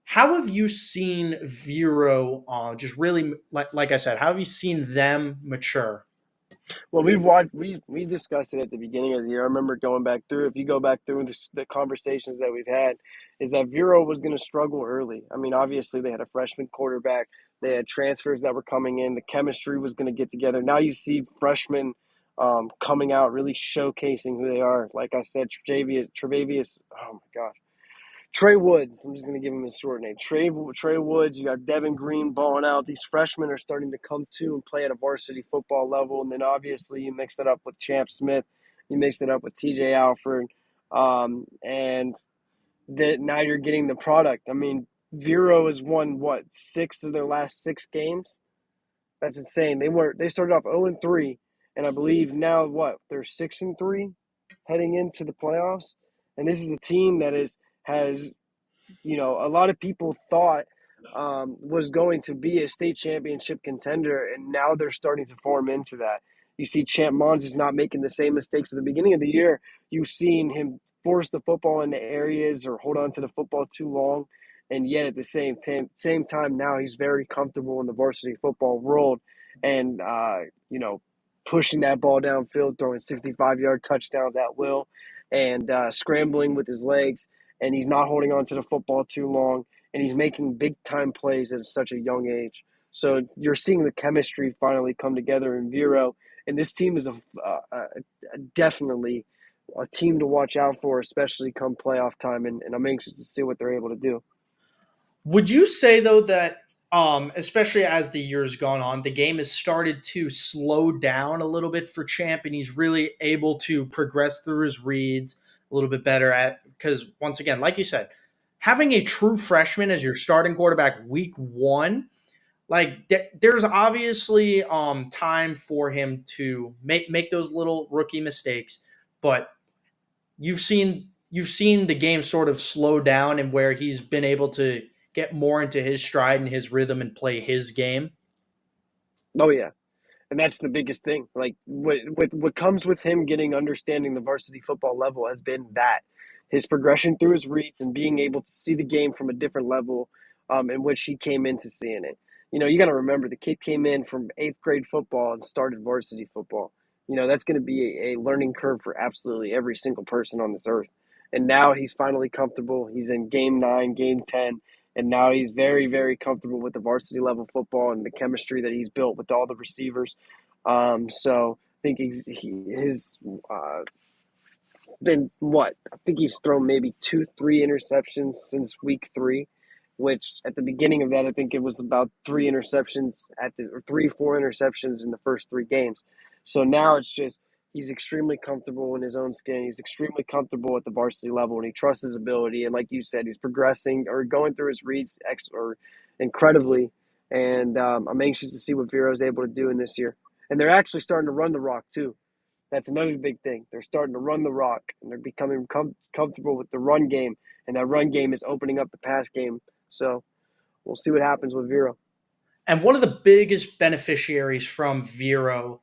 How have you seen Vero just really, like I said, how have you seen them mature? Well, we discussed it at the beginning of the year. I remember going back through. If you go back through the conversations that we've had, is that Vero was going to struggle early. I mean, obviously they had a freshman quarterback. They had transfers that were coming in. The chemistry was going to get together. Now you see freshmen coming out, really showcasing who they are. Like I said, Trevavius. Oh my gosh. Trey Woods, I'm just going to give him his short name. Trey Woods, you got Devin Green balling out. These freshmen are starting to come to and play at a varsity football level. And then obviously you mix it up with Champ Smith. You mix it up with TJ Alford. And that now you're getting the product. I mean, Vero has won, what, 6 of their last 6 games? That's insane. They started off 0-3, and I believe now what they're 6-3 heading into the playoffs. And this is a team that has a lot of people thought was going to be a state championship contender, and now they're starting to form into that. You see Champ Mons is not making the same mistakes at the beginning of the year. You've seen him force the football into areas or hold on to the football too long, and yet at the same time now he's very comfortable in the varsity football world and, pushing that ball downfield, throwing 65-yard touchdowns at will and scrambling with his legs, and he's not holding on to the football too long, and he's making big-time plays at such a young age. So you're seeing the chemistry finally come together in Vero, and this team is definitely a team to watch out for, especially come playoff time, and I'm anxious to see what they're able to do. Would you say though that especially as the years gone on, the game has started to slow down a little bit for Champ, and he's really able to progress through his reads a little bit better at because once again, like you said, having a true freshman as your starting quarterback week one, like there's obviously time for him to make those little rookie mistakes, but you've seen the game sort of slow down and where he's been able to get more into his stride and his rhythm and play his game. Oh yeah. And that's the biggest thing. Like what comes with him getting understanding the varsity football level has been that his progression through his reads and being able to see the game from a different level in which he came into seeing it. You got to remember the kid came in from eighth grade football and started varsity football. That's going to be a learning curve for absolutely every single person on this earth. And now he's finally comfortable. He's in game 9, game 10, and now he's very, very comfortable with the varsity level football and the chemistry that he's built with all the receivers. So I think his been what I think he's thrown maybe 2, 3 interceptions since week 3, which at the beginning of that I think it was about 3 interceptions or 3, 4 interceptions in the first 3 games. So now it's just he's extremely comfortable in his own skin. He's extremely comfortable at the varsity level, and he trusts his ability. And like you said, he's progressing or going through his reads or incredibly. And I'm anxious to see what Vero is able to do in this year. And they're actually starting to run the rock too. That's another big thing. They're starting to run the rock, and they're becoming comfortable with the run game, and that run game is opening up the pass game. So we'll see what happens with Vero. And one of the biggest beneficiaries from Vero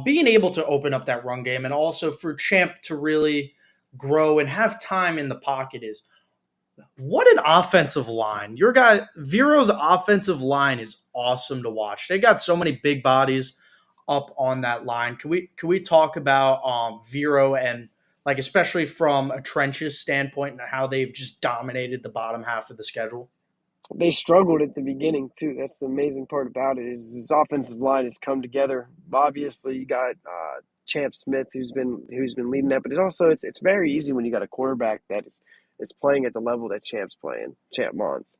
being able to open up that run game and also for Champ to really grow and have time in the pocket is what an offensive line. Your guy Vero's offensive line is awesome to watch. They got so many big bodies up on that line. Can we talk about Vero and like especially from a trenches standpoint and how they've just dominated the bottom half of the schedule? They struggled at the beginning too. That's the amazing part about it is this offensive line has come together. Obviously, you got Champ Smith who's been leading that, but it's very easy when you got a quarterback that is playing at the level that Champ's playing. Champ Mons.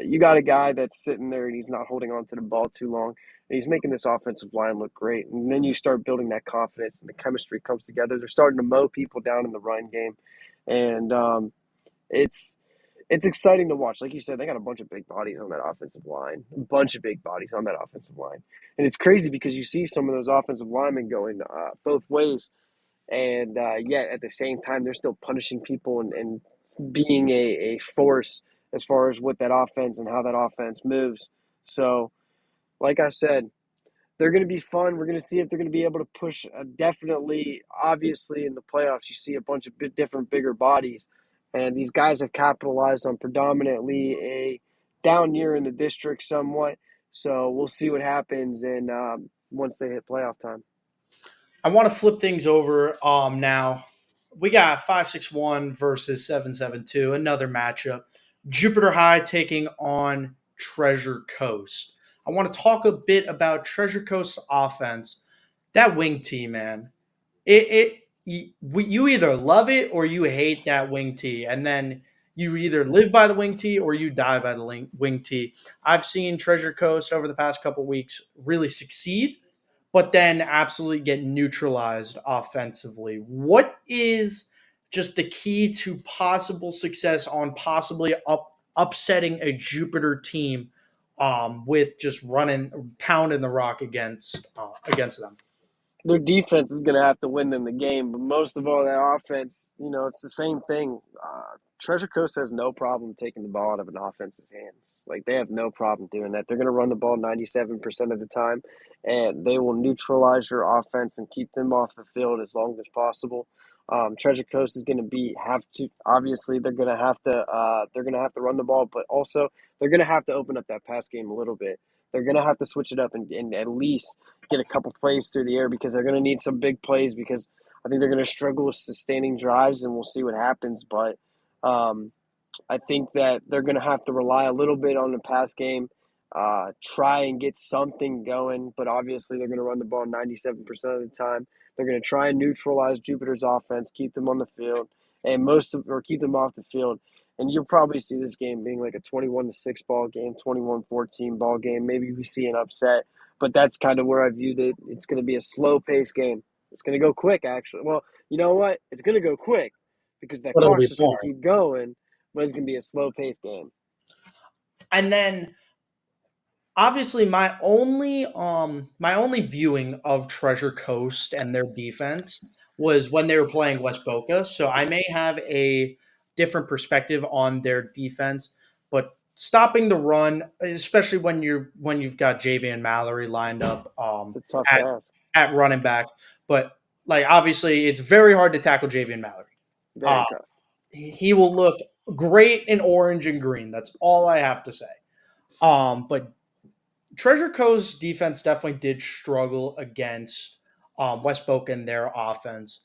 You got a guy that's sitting there and he's not holding on to the ball too long. And he's making this offensive line look great. And then you start building that confidence and the chemistry comes together. They're starting to mow people down in the run game, and it's it's exciting to watch. Like you said, they got a bunch of big bodies on that offensive line, a bunch of big bodies on that offensive line. And it's crazy because you see some of those offensive linemen going both ways. And yet at the same time, they're still punishing people and being a force as far as what that offense and how that offense moves. So, like I said, they're going to be fun. We're going to see if they're going to be able to push. Definitely, obviously, in the playoffs, you see a bunch of different, bigger bodies, and these guys have capitalized on predominantly a down year in the district, somewhat. So we'll see what happens, and once they hit playoff time. I want to flip things over now. We got 561 versus 772, another matchup. Jupiter High taking on Treasure Coast. I want to talk a bit about Treasure Coast's offense. That wing tee, man. You either love it or you hate that wing tee, and then you either live by the wing tee or you die by the wing tee. I've seen Treasure Coast over the past couple weeks really succeed, but then absolutely get neutralized offensively. What is just the key to possible success on possibly upsetting a Jupiter team with just running pounding the rock against them? Their defense is going to have to win them the game, but most of all, that offense, it's the same thing. Treasure Coast has no problem taking the ball out of an offense's hands. Like, they have no problem doing that. They're going to run the ball 97% of the time, and they will neutralize your offense and keep them off the field as long as possible. Treasure Coast is going to obviously they're going to have to run the ball, but also they're going to have to open up that pass game a little bit. They're going to have to switch it up and at least get a couple plays through the air because they're going to need some big plays because I think they're going to struggle with sustaining drives, and we'll see what happens. But I think that they're going to have to rely a little bit on the pass game, try and get something going. But obviously, they're going to run the ball 97% of the time. They're going to try and neutralize Jupiter's offense, keep them on the field, or keep them off the field. And you'll probably see this game being like a 21-6 ball game, 21-14 ball game. Maybe we see an upset, but that's kind of where I viewed it. It's going to be a slow pace game. It's going to go quick, actually. Well, you know what? It's going to go quick because that But it'll clock's be just going to boring. keep going, but it's going to be a slow pace game. And then obviously my only viewing of Treasure Coast and their defense was when they were playing West Boca. So I may have a different perspective on their defense, but stopping the run, especially when you've got JV Mallory lined up It's a tough at task. at running back, but like obviously it's very hard to tackle JV Mallory. Uh, Very tough. he will look great in orange and green. That's all I have to say. But Treasure Coast's defense definitely did struggle against West Boca and their offense.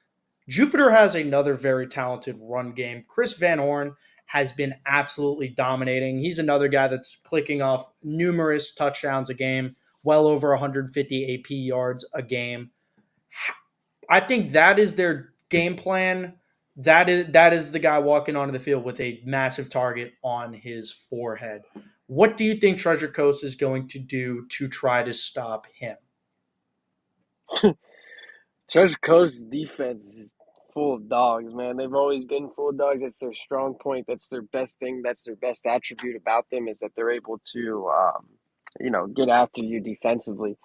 Jupiter has another very talented run game. Chris Van Horn has been absolutely dominating. He's another guy that's clicking off numerous touchdowns a game, well over 150 AP yards a game. I think that is their game plan. That is the guy walking onto the field with a massive target on his forehead. What do you think Treasure Coast is going to do to try to stop him? Treasure Coast's defense is full of dogs, man. They've always been full of dogs. That's their strong point. That's their best thing. That's their best attribute about them is that they're able to, get after you defensively.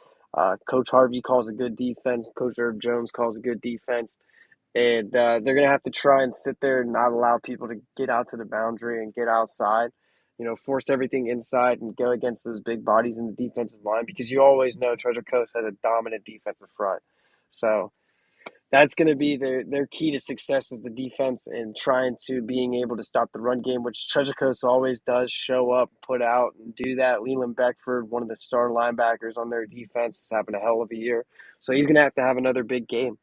Coach Harvey calls a good defense. Coach Herb Jones calls a good defense. And they're going to have to try and sit there and not allow people to get out to the boundary and get outside. Force everything inside and go against those big bodies in the defensive line because you always know Treasure Coast has a dominant defensive front. So that's going to be their key to success is the defense and trying to being able to stop the run game, which Treasure Coast always does show up, put out, and do that. Leland Beckford, one of the star linebackers on their defense, is having a hell of a year. So he's going to have another big game.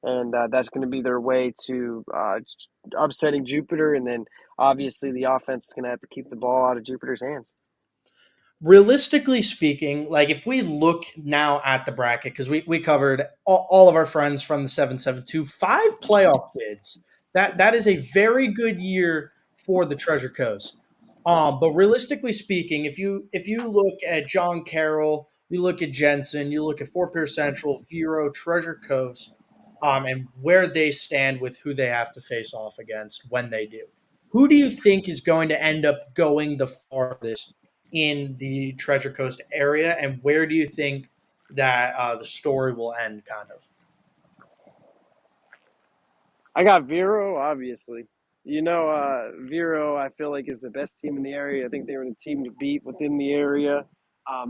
And that's going to be their way to upsetting Jupiter. And then obviously the offense is going to have to keep the ball out of Jupiter's hands. Realistically speaking, like if we look now at the bracket, because we covered all of our friends from the 772, 5 playoff bids. That is a very good year for the Treasure Coast. But realistically speaking, if you look at John Carroll, you look at Jensen, you look at Fort Pierce Central, Vero, Treasure Coast, and where they stand with who they have to face off against when they do. Who do you think is going to end up going the farthest in the Treasure Coast area, and where do you think that the story will end? Kind of. I got Vero, obviously. Vero, I feel like, is the best team in the area. I think they were the team to beat within the area.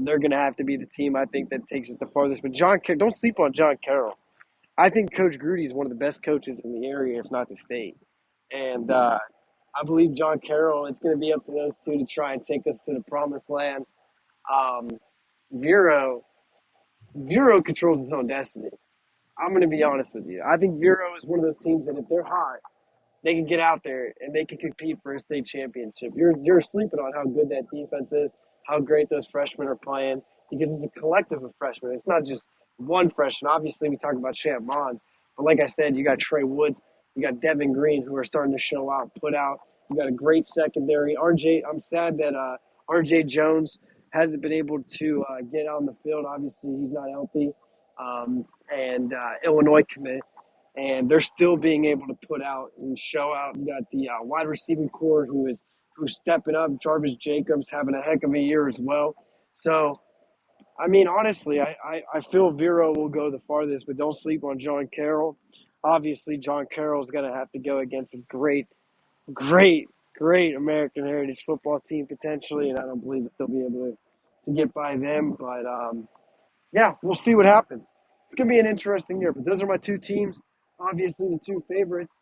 They're going to have to be the team, I think, that takes it the farthest. But don't sleep on John Carroll. I think Coach Grudy is one of the best coaches in the area, if not the state. And I believe John Carroll, it's going to be up to those two to try and take us to the promised land. Um, Vero, Vero controls his own destiny. I'm going to be honest with you. I think Vero is one of those teams that if they're hot, they can get out there and they can compete for a state championship. You're sleeping on how good that defense is, how great those freshmen are playing, because it's a collective of freshmen. It's not just one freshman. Obviously, we talk about Champ Bonds, but like I said, you got Trey Woods, you got Devin Green, who are starting to show out, put out. You got a great secondary. I'm sad that RJ Jones hasn't been able to get on the field. Obviously, he's not healthy, and Illinois commit and they're still being able to put out and show out. You got the wide receiving core who's stepping up. Jarvis Jacobs having a heck of a year as well. So, I mean, honestly, I feel Vero will go the farthest, but don't sleep on John Carroll. Obviously, John Carroll's going to have to go against a great American Heritage football team potentially, and I don't believe that they'll be able to get by them. But yeah, we'll see what happens. It's going to be an interesting year. But those are my two teams, obviously the two favorites.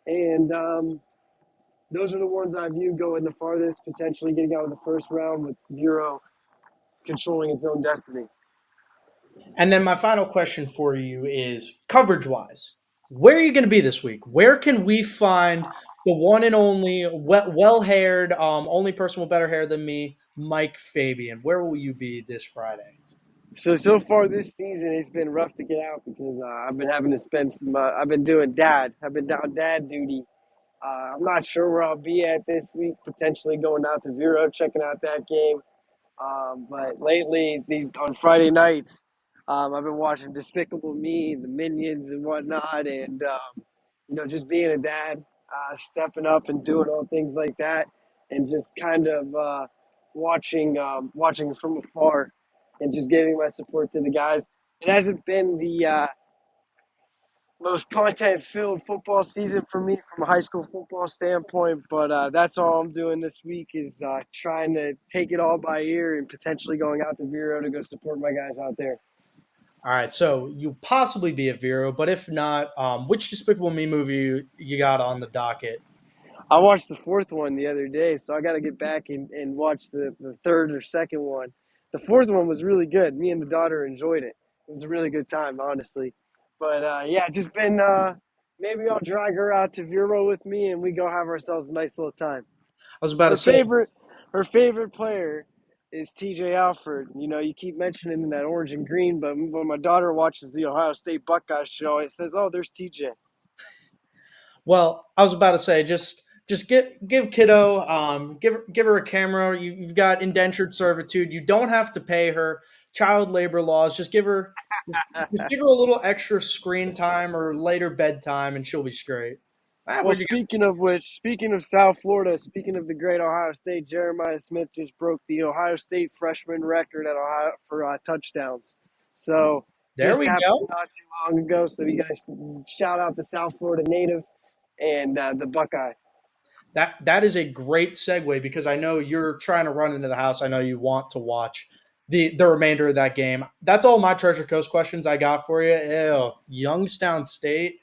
And those are the ones I view going the farthest, potentially getting out of the first round with Bureau controlling its own destiny. And then my final question for you is coverage wise. Where are you going to be this week? Where can we find the one and only well haired, only person with better hair than me, Mike Fabian? Where will you be this Friday? So far this season, it's been rough to get out because I've been having to spend some. I've been doing dad. I've been down dad duty I'm not sure where I'll be at this week. Potentially going out to Vero, checking out that game. But lately, on Friday nights, I've been watching Despicable Me, the Minions, and whatnot, and just being a dad, stepping up and doing all things like that, and just kind of watching from afar, and just giving my support to the guys. It hasn't been the most content-filled football season for me from a high school football standpoint, but that's all I'm doing this week is trying to take it all by ear and potentially going out to Vero to go support my guys out there. All right, so you'll possibly be a Vero, but if not, which Despicable Me movie you got on the docket? I watched the fourth one the other day, so I got to get back and watch the third or second one. The fourth one was really good. Me and the daughter enjoyed it. It was a really good time, honestly. But yeah, just been maybe I'll drag her out to Vero with me and we go have ourselves a nice little time. I was about to Her say, favorite her favorite player is TJ Alford. You keep mentioning that orange and green, but when my daughter watches the Ohio State Buckeyes show, it says, "Oh, there's TJ." well, I was about to say, just give kiddo, give her a camera. You've got indentured servitude. You don't have to pay her. Child labor laws. Just, just give her a little extra screen time or later bedtime, and she'll be straight. Ah, Well, what you speaking of which, speaking of South Florida, speaking of the great Ohio State, Jeremiah Smith just broke the Ohio State freshman record at Ohio for touchdowns. So There just we happened go. not too long ago. So you guys shout out the South Florida native and the Buckeye. That is a great segue because I know you're trying to run into the house. I know you want to watch the remainder of that game. That's all my Treasure Coast questions I got for you. Ew, Youngstown State.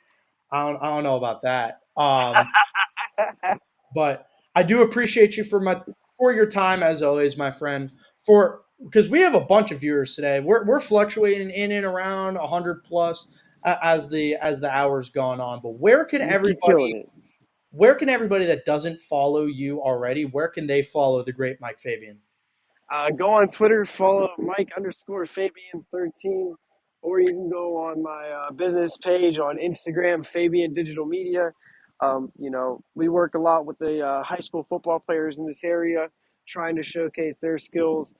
I don't know about that. But I do appreciate you for your time as always, my friend. For because we have a bunch of viewers today. We're fluctuating in and around 100 plus as the hours gone on. But You keep killing it. where can everybody that doesn't follow you already, where can they follow the great Mike Fabian? Go on Twitter, follow Mike_Fabian13, or you can go on my business page on Instagram, Fabian Digital Media. We work a lot with the high school football players in this area, trying to showcase their skills.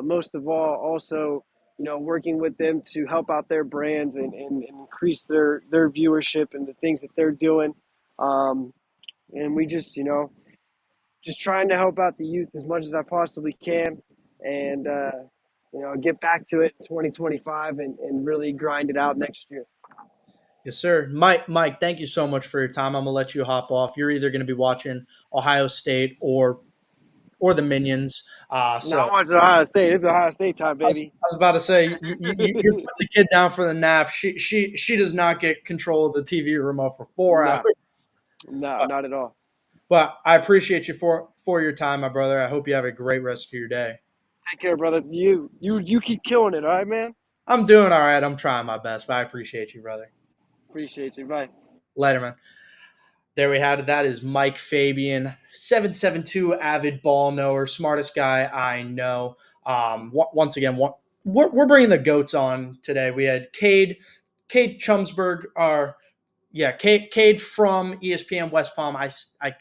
Most of all, also, working with them to help out their brands and increase their viewership and the things that they're doing. And we just trying to help out the youth as much as I possibly can, and get back to it in 2025 and really grind it out next year. Yes, sir. Mike, thank you so much for your time. I'm gonna let you hop off. You're either gonna be watching Ohio State or the Minions. No, So I'm watching Ohio State. It's Ohio State time, I was, baby. I was about to say you're putting the kid down for the nap. She does not get control of the TV remote for 4 hours. No, no, But, not at all. but I appreciate you for your time, my brother. I hope you have a great rest of your day. Take care, brother. You keep killing it, all right, man. I'm doing all right. I'm trying my best, but I appreciate you, brother. Appreciate you. Bye. Later, man. There we had it. That is Mike Fabian, 772 avid ball knower, smartest guy I know. Once again, we're bringing the goats on today. We had Cade Chumsberg, Cade from ESPN West Palm. I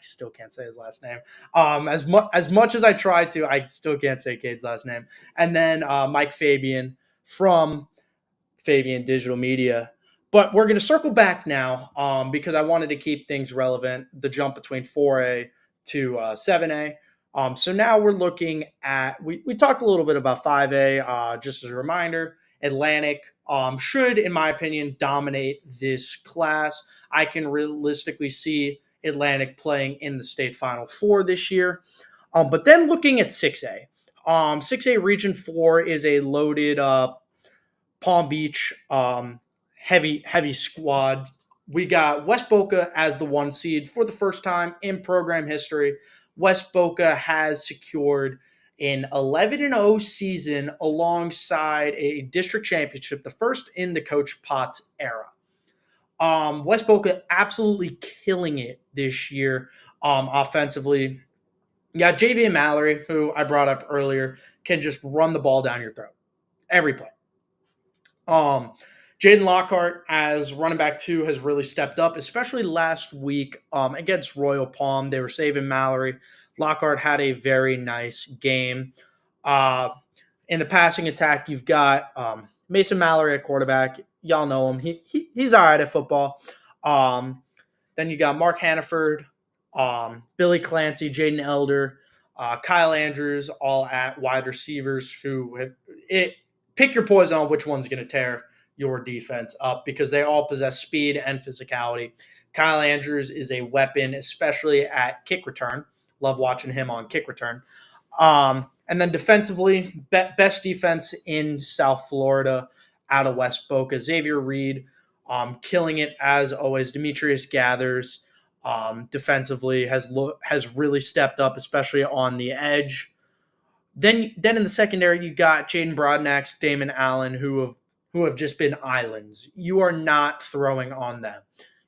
still can't say his last name. As much as I try to, I still can't say Cade's last name. And then Mike Fabian from Fabian Digital Media. But we're going to circle back now because I wanted to keep things relevant, the jump between 4A to 7A. So now we're looking at, we talked a little bit about 5A, just as a reminder. Atlantic should, in my opinion, dominate this class. I can realistically see Atlantic playing in the state Final Four this year. But then looking at 6A. 6A Region 4 is a loaded Palm Beach, heavy squad. We got West Boca as the 1 seed for the first time in program history. West Boca has secured an 11-0 season alongside a district championship, the first in the Coach Potts era. West Boca absolutely killing it this year offensively. Yeah, JV Mallory, who I brought up earlier, can just run the ball down your throat every play. Um, Jaden Lockhart as running back 2 has really stepped up, especially last week against Royal Palm. They were saving Mallory. Lockhart had a very nice game. Uh, in the passing attack, you've got Mason Mallory at quarterback. Y'all know him. He's all right at football. Then you got Mark Hannaford, Billy Clancy, Jaden Elder, Kyle Andrews, all at wide receivers who have it. Pick your poison on which one's going to tear your defense up because they all possess speed and physicality. Kyle Andrews is a weapon, especially at kick return. Love watching him on kick return. And then defensively, best defense in South Florida out of West Boca. Xavier Reed, killing it as always. Demetrius Gathers, defensively has really stepped up, especially on the edge. Then in the secondary, you got Jaden Broadnax, Damon Allen, who have just been islands. You are not throwing on them.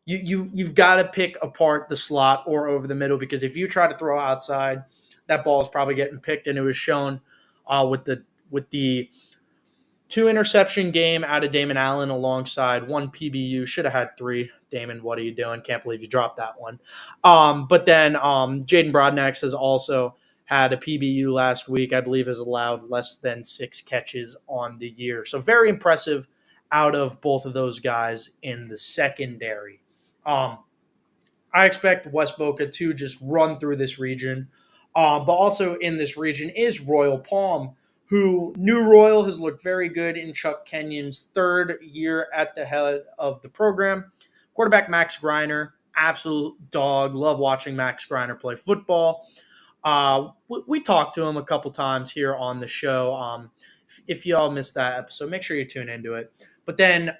You've got to pick apart the slot or over the middle because if you try to throw outside, that ball is probably getting picked, and it was shown with the 2 interception game out of Damon Allen alongside 1 PBU. Should have had 3. Damon, what are you doing? Can't believe you dropped that one. But then Jaden Broadnax has also had a PBU last week. I believe has allowed less than 6 catches on the year. So very impressive out of both of those guys in the secondary. I expect West Boca to just run through this region. But also in this region is Royal Palm, who New Royal has looked very good in Chuck Kenyon's 3rd year at the head of the program. Quarterback Max Greiner, absolute dog. Love watching Max Greiner play football. We talked to him a couple times here on the show. If y'all missed that episode, make sure you tune into it. But then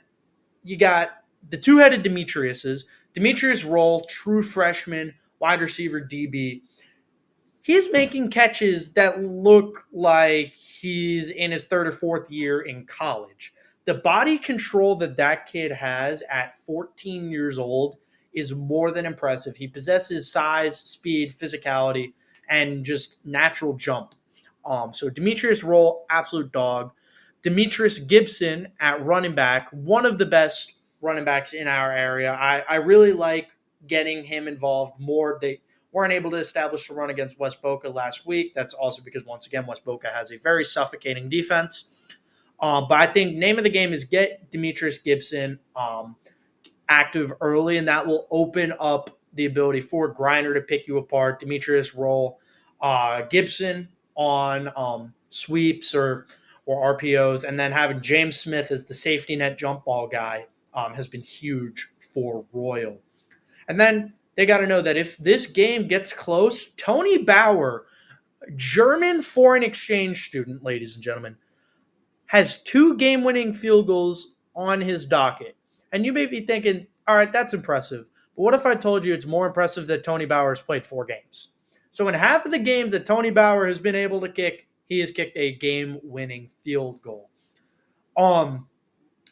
you got the 2-headed Demetriuses. Demetrius Roll, true freshman, wide receiver DB. He's making catches that look like he's in his 3rd or 4th year in college. The body control that kid has at 14 years old is more than impressive. He possesses size, speed, physicality, and just natural jump. So Demetrius Roll, absolute dog. Demetrius Gibson at running back, one of the best running backs in our area. I really like getting him involved more. They weren't able to establish a run against West Boca last week. That's also because, once again, West Boca has a very suffocating defense. But I think name of the game is get Demetrius Gibson active early, and that will open up the ability for Griner to pick you apart. Demetrius Roll, Gibson on sweeps or RPOs, and then having James Smith as the safety net jump ball guy has been huge for Royal. And then they got to know that if this game gets close, Tony Bauer, German foreign exchange student, ladies and gentlemen, has 2 game-winning field goals on his docket. And you may be thinking, all right, that's impressive. But what if I told you it's more impressive that Tony Bauer has played 4 games? So in half of the games that Tony Bauer has been able to kick, he has kicked a game-winning field goal.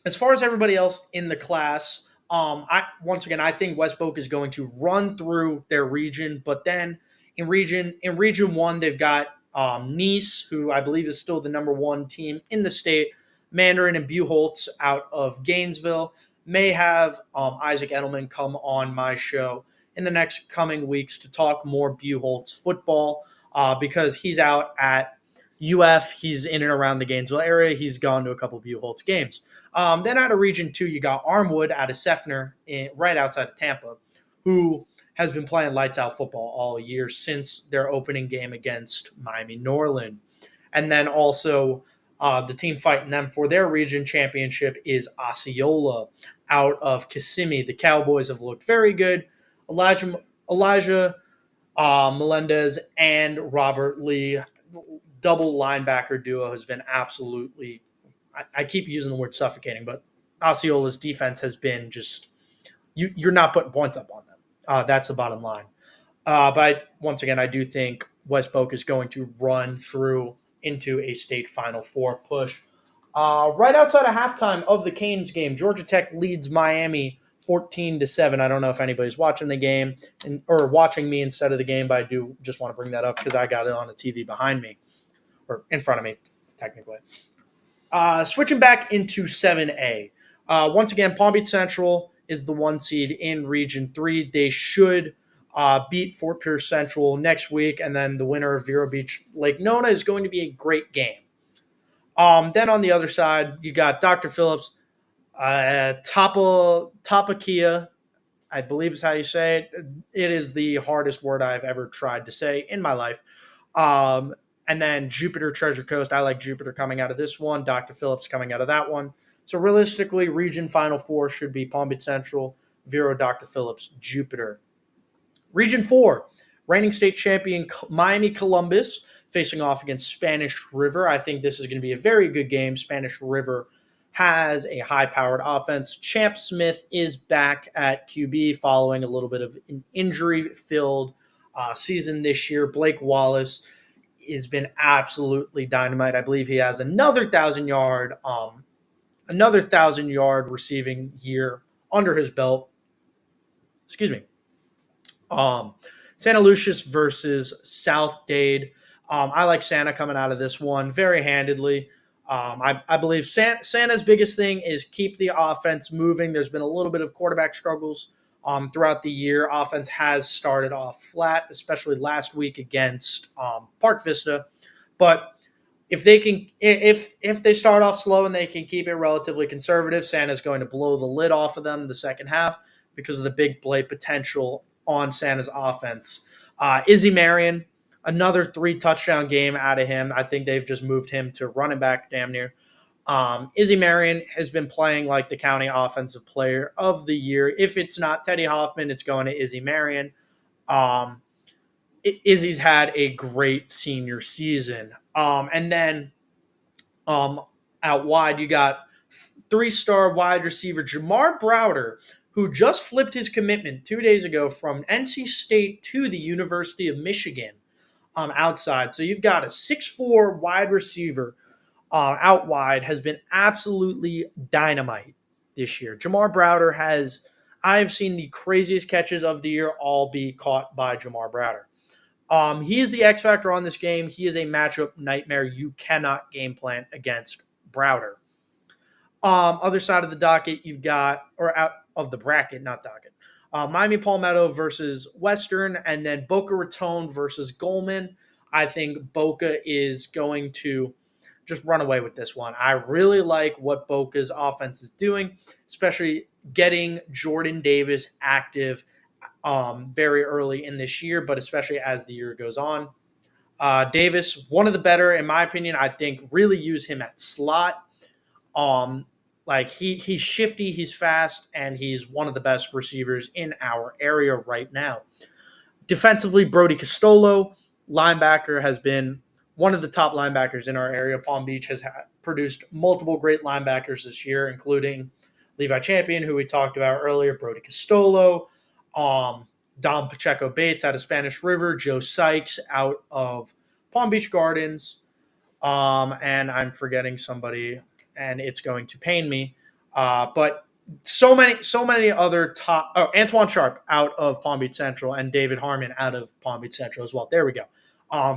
As far as everybody else in the class, I think West Boca is going to run through their region, but then in region 1, they've got Nice, who I believe is still the number 1 team in the state. Mandarin and Buchholz out of Gainesville. May have Isaac Edelman come on my show in the next coming weeks to talk more Buchholz football because he's out at UF. He's in and around the Gainesville area. He's gone to a couple of Buchholz games. Then out of Region 2, you got Armwood out of Seffner, right outside of Tampa, who has been playing lights out football all year since their opening game against Miami Norland. And then also the team fighting them for their region championship is Osceola out of Kissimmee. The Cowboys have looked very good. Elijah Melendez and Robert Lee, double linebacker duo, has been absolutely, I keep using the word suffocating, but Osceola's defense has been just, you're not putting points up on them. That's the bottom line. But once again, I do think West Boca is going to run through into a state Final Four push. Right outside of halftime of the Canes game, Georgia Tech leads Miami 14-7. I don't know if anybody's watching the game or watching me instead of the game, but I do just want to bring that up because I got it on the TV behind me or in front of me, technically. Switching back into 7A. Once again, Palm Beach Central is the 1 seed in Region 3. They should beat Fort Pierce Central next week, and then the winner of Vero Beach Lake Nona is going to be a great game. Then on the other side, you got Dr. Phillips, Tapakia, I believe is how you say it. It is the hardest word I've ever tried to say in my life. And then Jupiter Treasure Coast. I like Jupiter coming out of this one. Dr. Phillips coming out of that one. So realistically, region Final Four should be Palm Beach Central, Vero, Dr. Phillips, Jupiter. Region 4, reigning state champion Miami Columbus facing off against Spanish River. I think this is going to be a very good game. Spanish River has a high-powered offense. Champ Smith is back at QB following a little bit of an injury-filled season this year. Blake Wallace has been absolutely dynamite. I believe he has another 1,000-yard receiving year under his belt. Excuse me. Santa Lucius versus South Dade. I like Santa coming out of this one very handedly. I believe Santa's biggest thing is keep the offense moving. There's been a little bit of quarterback struggles throughout the year. Offense has started off flat, especially last week against Park Vista. But if they start off slow and they can keep it relatively conservative, Santa's going to blow the lid off of them in the second half because of the big play potential on Santa's offense. Izzy Marion, another 3-touchdown game out of him. I think they've just moved him to running back damn near. Izzy Marion has been playing like the county offensive player of the year. If it's not Teddy Hoffman, it's going to Izzy Marion. Izzy's had a great senior season. And then out wide, you got 3-star wide receiver Jamar Browder, who just flipped his commitment 2 days ago from NC State to the University of Michigan outside. So you've got a 6'4" wide receiver out wide, has been absolutely dynamite this year. Jamar Browder I've seen the craziest catches of the year all be caught by Jamar Browder. He is the X factor on this game. He is a matchup nightmare. You cannot game plan against Browder. Other side of the docket, you've got, or out of the bracket, not docket, Miami Palmetto versus Western, and then Boca Raton versus Goldman. I think Boca is going to just run away with this one. I really like what Boca's offense is doing, especially getting Jordan Davis active very early in this year, but especially as the year goes on. Davis, one of the better, in my opinion. I think really use him at slot. He's shifty, he's fast, and he's one of the best receivers in our area right now. Defensively, Brody Castolo, linebacker, has been one of the top linebackers in our area. Palm Beach has produced multiple great linebackers this year, including Levi Champion, who we talked about earlier, Brody Castolo, Dom Pacheco Bates out of Spanish River, Joe Sykes out of Palm Beach Gardens, and I'm forgetting somebody, and it's going to pain me. But so many other top. Oh, Antoine Sharp out of Palm Beach Central and David Harmon out of Palm Beach Central as well. There we go.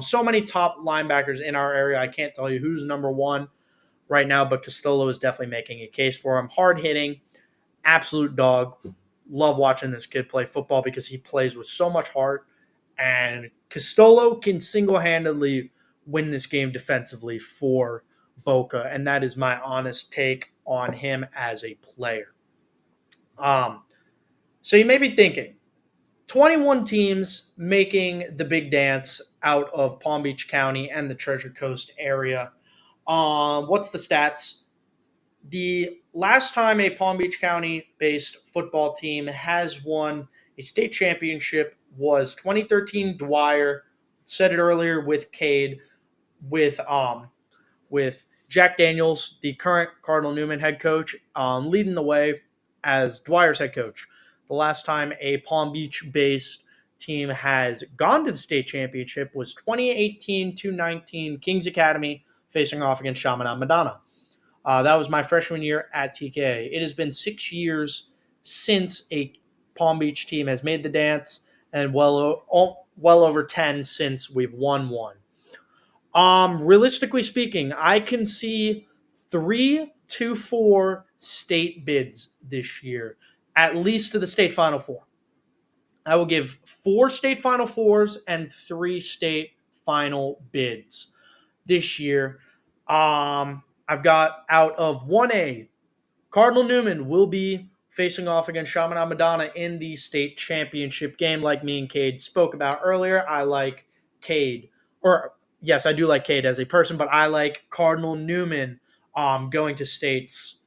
So many top linebackers in our area. I can't tell you who's number one right now, but Castolo is definitely making a case for him. Hard hitting, absolute dog. Love watching this kid play football because he plays with so much heart. And Castolo can single-handedly win this game defensively for Boca, and that is my honest take on him as a player. So you may be thinking, 21 teams making the big dance out of Palm Beach County and the Treasure Coast area. What's the stats? The last time a Palm Beach County-based football team has won a state championship was 2013 Dwyer. Said it earlier with Cade, with Jack Daniels, the current Cardinal Newman head coach, leading the way as Dwyer's head coach. The last time a Palm Beach-based team has gone to the state championship was 2018-19 Kings Academy facing off against Chaminade Madonna. That was my freshman year at TKA. It has been 6 years since a Palm Beach team has made the dance, and well over 10 since we've won one. Realistically speaking, I can see 3 to 4 state bids this year, at least to the state Final Four. I will give 4 state Final Fours and 3 state final bids this year. I've got out of 1A, Cardinal Newman will be facing off against Chaminade Madonna in the state championship game, like me and Cade spoke about earlier. I like Cade, or yes, I do like Cade as a person, but I like Cardinal Newman going to states.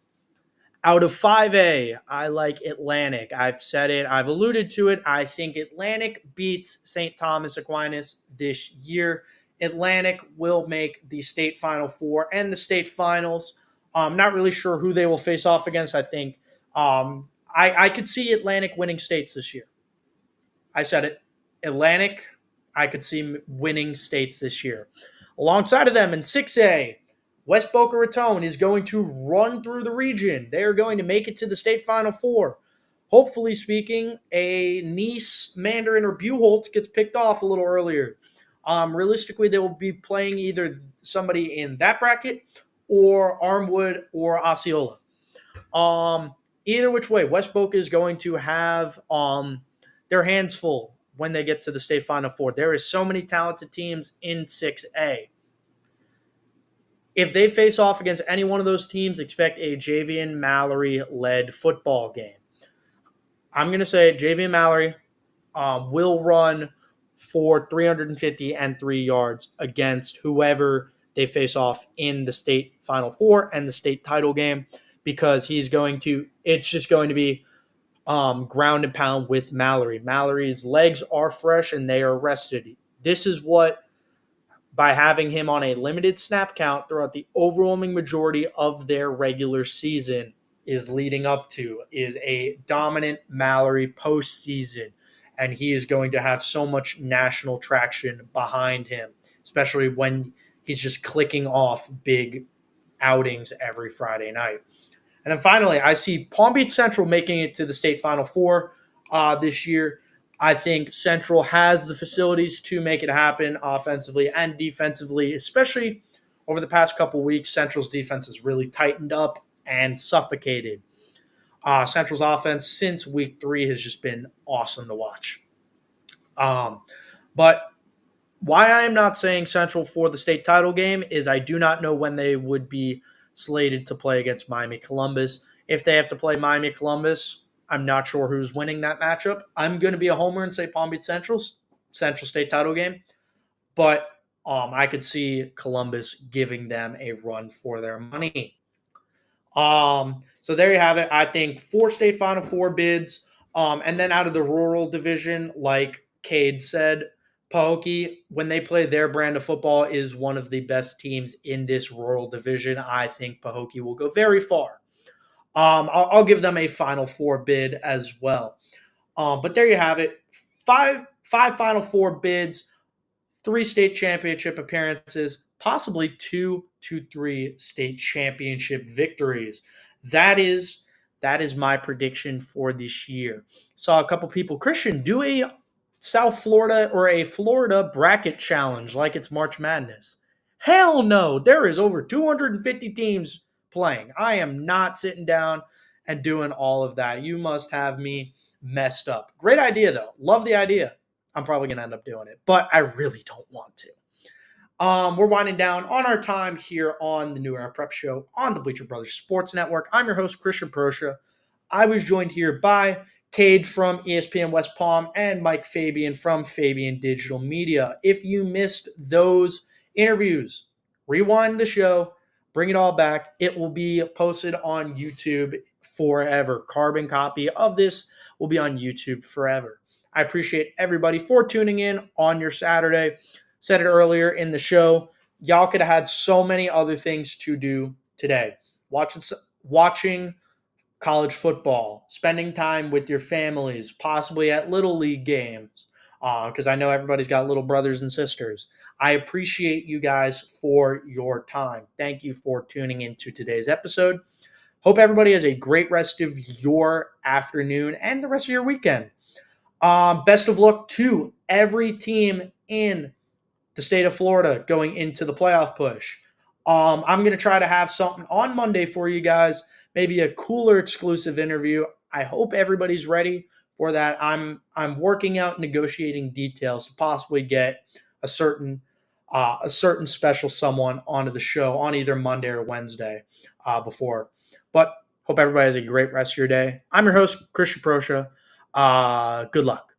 Out of 5A, I like Atlantic. I've said it. I've alluded to it. I think Atlantic beats St. Thomas Aquinas this year. Atlantic will make the state Final Four and the state finals. I'm not really sure who they will face off against. I think I could see Atlantic winning states this year. I said it. Atlantic, I could see winning states this year. Alongside of them in 6A, West Boca Raton is going to run through the region. They are going to make it to the state Final Four. Hopefully speaking, a Nice, Mandarin, or Buchholz gets picked off a little earlier. Realistically, they will be playing either somebody in that bracket or Armwood or Osceola. Either which way, West Boca is going to have their hands full when they get to the state Final Four. There is so many talented teams in 6A. If they face off against any one of those teams, expect a Javian Mallory-led football game. I'm going to say Javian Mallory will run for 350 and 3 yards against whoever they face off in the state Final Four and the state title game, because it's just going to be ground and pound with Mallory. Mallory's legs are fresh and they are rested. This is what, by having him on a limited snap count throughout the overwhelming majority of their regular season, is leading up to, is a dominant Mallory postseason. And he is going to have so much national traction behind him, especially when he's just clicking off big outings every Friday night. And then finally, I see Palm Beach Central making it to the state Final Four this year. I think Central has the facilities to make it happen offensively and defensively, especially over the past couple weeks. Central's defense has really tightened up and suffocated. Central's offense since week 3 has just been awesome to watch. But why I am not saying Central for the state title game is I do not know when they would be slated to play against Miami Columbus. If they have to play Miami Columbus, I'm not sure who's winning that matchup. I'm going to be a homer and say Palm Beach Central state title game. But I could see Columbus giving them a run for their money. So there you have it. I think 4 state Final Four bids. And then out of the rural division, like Cade said, Pahokee, when they play their brand of football, is one of the best teams in this rural division. I think Pahokee will go very far. I'll give them a Final Four bid as well. But there you have it. Five Final Four bids, 3 state championship appearances, possibly 2 to 3 state championship victories. That is my prediction for this year. Saw a couple people, Christian, do a South Florida or a Florida bracket challenge like it's March Madness. Hell no. There is over 250 teams playing. I am not sitting down and doing all of that. You must have me messed up. Great idea, though. Love the idea. I'm probably going to end up doing it, but I really don't want to. We're winding down on our time here on the New Era Prep Show on the Bleacher Brothers Sports Network. I'm your host, Christian Proscia. I was joined here by Cade from ESPN West Palm and Mike Fabian from Fabian Digital Media. If you missed those interviews, rewind the show, bring it all back. It will be posted on YouTube forever. Carbon copy of this will be on YouTube forever. I appreciate everybody for tuning in on your Saturday. Said it earlier in the show, y'all could have had so many other things to do today. Watching college football, spending time with your families, possibly at Little League games, because I know everybody's got little brothers and sisters. I appreciate you guys for your time. Thank you for tuning into today's episode. Hope everybody has a great rest of your afternoon and the rest of your weekend. Best of luck to every team in the state of Florida going into the playoff push. I'm going to try to have something on Monday for you guys. maybe a cooler exclusive interview. I hope everybody's ready for that. I'm working out negotiating details to possibly get a certain special someone onto the show on either Monday or Wednesday before. But hope everybody has a great rest of your day. I'm your host, Christian Proscia. Good luck.